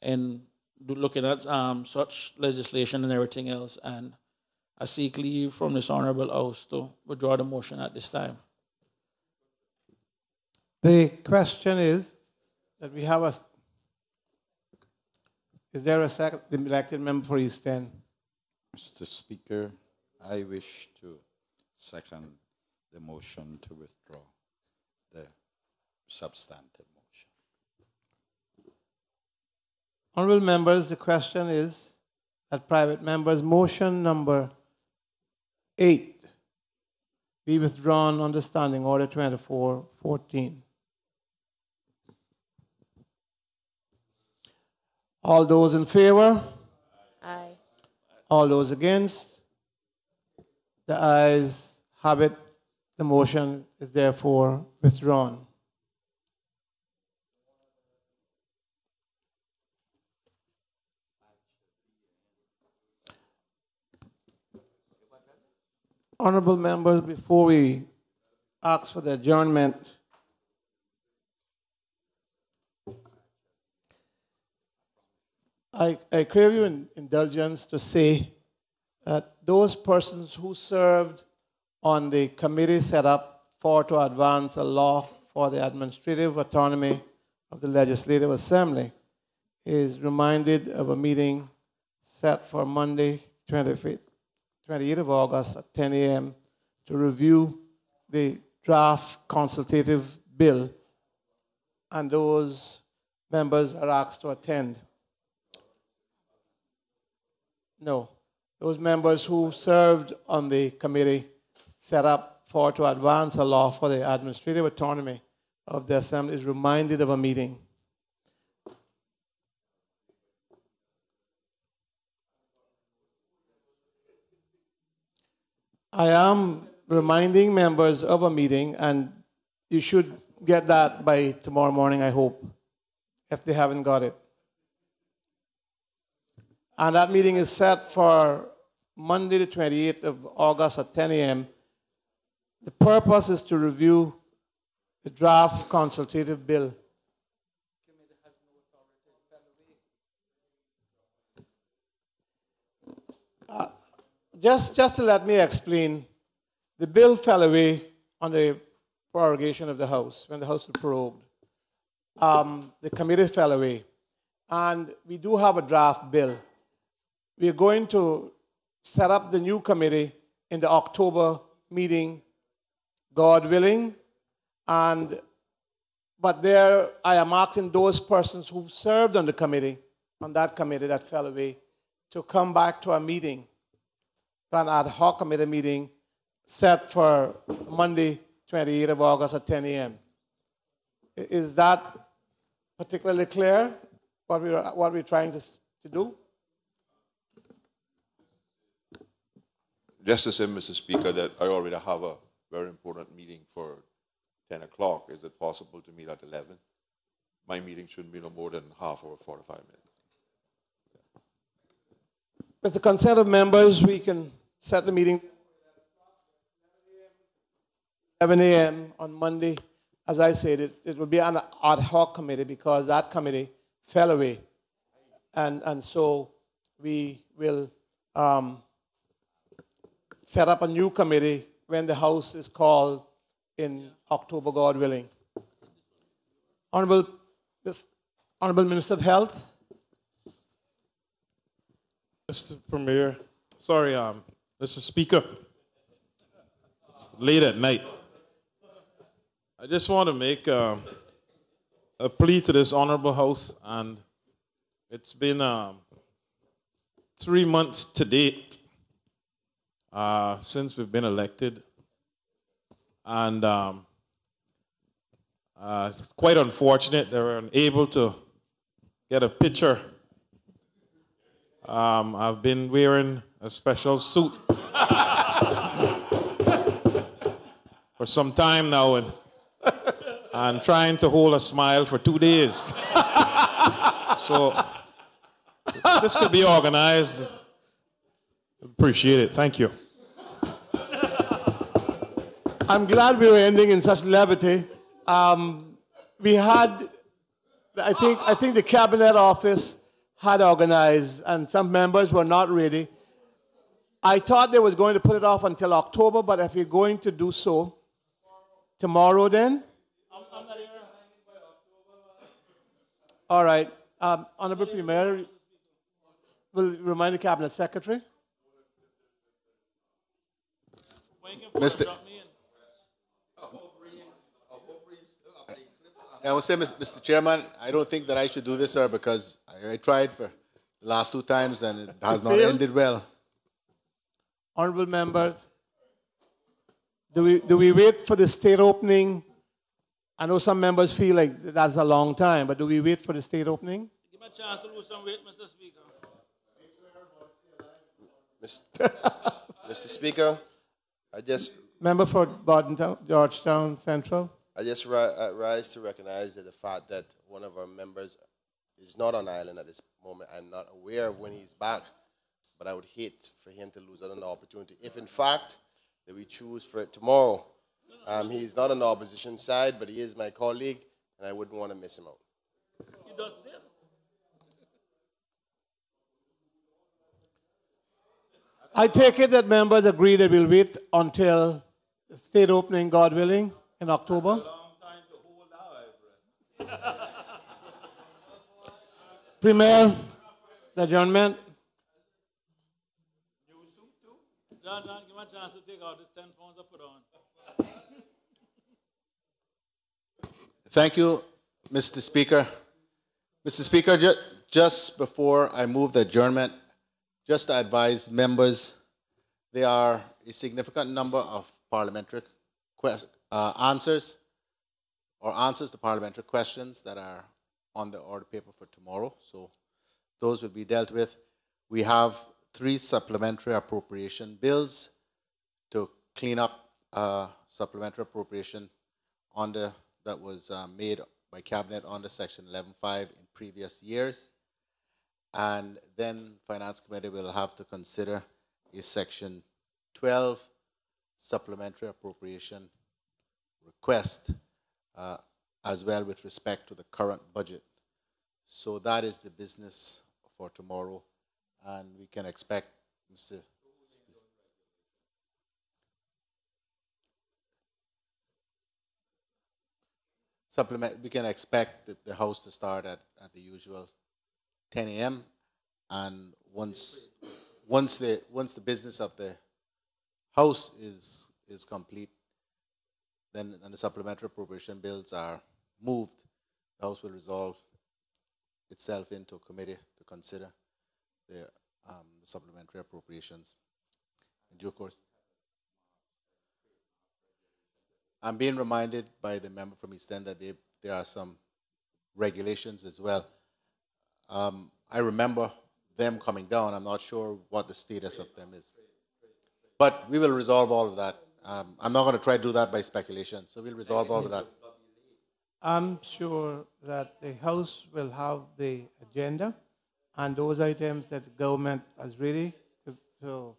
in looking at such legislation and everything else. And I seek leave from this honorable House to withdraw the motion at this time. The question is that we have is there a second elected member for East End? Mr. Speaker, I wish to second the motion to withdraw the substantive motion. Honorable members, the question is that private members' motion number 8 be withdrawn under Standing Order 2414. All those in favor? Aye. All those against? The ayes have it. The motion is therefore withdrawn. Honorable members, before we ask for the adjournment, I crave your indulgence to say that those persons who served on the committee set up to advance a law for the administrative autonomy of the Legislative Assembly is reminded of a meeting set for Monday, 28th of August at 10 a.m. to review the draft consultative bill, and those members are asked to attend. No, those members who served on the committee set up to advance a law for the administrative autonomy of the Assembly is reminded of a meeting. I am reminding members of a meeting, and you should get that by tomorrow morning, I hope, if they haven't got it. And that meeting is set for Monday, the 28th of August at 10 a.m. The purpose is to review the draft consultative bill. Just to let me explain, the bill fell away on the prorogation of the House, when the House was prorogued. The committee fell away. And we do have a draft bill. We are going to set up the new committee in the October meeting, God willing, And but there, I am asking those persons who served on the committee, on that committee that fell away, to come back to a meeting, to an ad hoc committee meeting set for Monday, 28th of August at 10 a.m. Is that particularly clear, what we're trying to do? Just to say, Mr. Speaker, that I already have a very important meeting for 10 o'clock. Is it possible to meet at 11? My meeting shouldn't be no more than half or 45 minutes. With the consent of members, we can set the meeting 11 a.m. on Monday. As I said, it will be an ad hoc committee because that committee fell away. And so we will set up a new committee when the House is called in October, God willing. Honorable Minister of Health. Mr. Premier, sorry, Mr. Speaker, it's late at night. I just want to make a plea to this honorable House, and it's been 3 months to date since we've been elected, and it's quite unfortunate that we're unable to get a picture. I've been wearing a special suit for some time now and trying to hold a smile for 2 days. So this could be organized. Appreciate it. Thank you. I'm glad we were ending in such levity. We had, I think the Cabinet Office had organized, and some members were not ready. I thought they was going to put it off until October, but if you're going to do so, tomorrow then? I'm not here. All right. Honorable Premier, will remind the Cabinet Secretary. Mr. I will say, Mr. Chairman, I don't think that I should do this, sir, because I tried for the last 2 times and it has not ended well. Honorable members, do we wait for the state opening? I know some members feel like that's a long time, but do we wait for the state opening? Give me a chance to lose some weight, Mr. Speaker. Mr. Speaker, Member for Georgetown Central. I just rise to recognize that the fact that one of our members is not on island at this moment. I'm not aware of when he's back, but I would hate for him to lose out on the opportunity. If, in fact, that we choose for it tomorrow, he's not on the opposition side, but he is my colleague, and I wouldn't want to miss him out. He does that. I take it that members agree that we'll wait until the state opening, God willing, in October. Premier, the adjournment. John, give me a chance to take out this 10 pounds I put on. Thank you, Mr. Speaker. Mr. Speaker, just before I move the adjournment, just to advise members, there are a significant number of parliamentary answers to parliamentary questions that are on the order paper for tomorrow. So those will be dealt with. We have 3 supplementary appropriation bills to clean up supplementary appropriation that was made by Cabinet under Section 11.5 in previous years. And then Finance Committee will have to consider a Section 12 supplementary appropriation request as well with respect to the current budget. So that is the business for tomorrow, and we can expect, Mr. We can expect the House to start at the usual 10 a.m. and once the business of the House is complete, then and the supplementary appropriation bills are moved, the House will resolve itself into a committee to consider the supplementary appropriations in due course. I'm being reminded by the member from East End that there are some regulations as well. I remember them coming down. I'm not sure what the status of them is. But we will resolve all of that. I'm not going to try to do that by speculation. So we'll resolve all of that. I'm sure that the House will have the agenda and those items that the government is ready to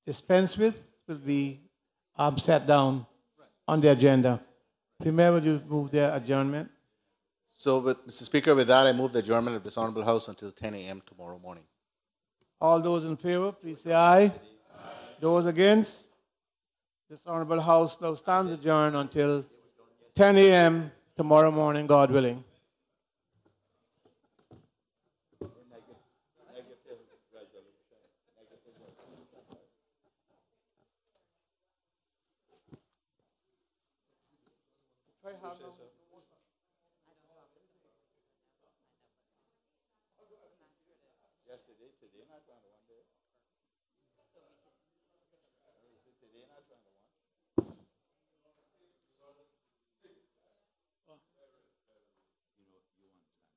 dispense with will be set down on the agenda. Premier, would you move the adjournment? So, Mr. Speaker, with that, I move the adjournment of this Honorable House until 10 a.m. tomorrow morning. All those in favor, please say aye. Aye. Those against? This Honorable House now stands adjourned until 10 a.m. tomorrow morning, God willing. Yesterday, today, not one day. So today, not one.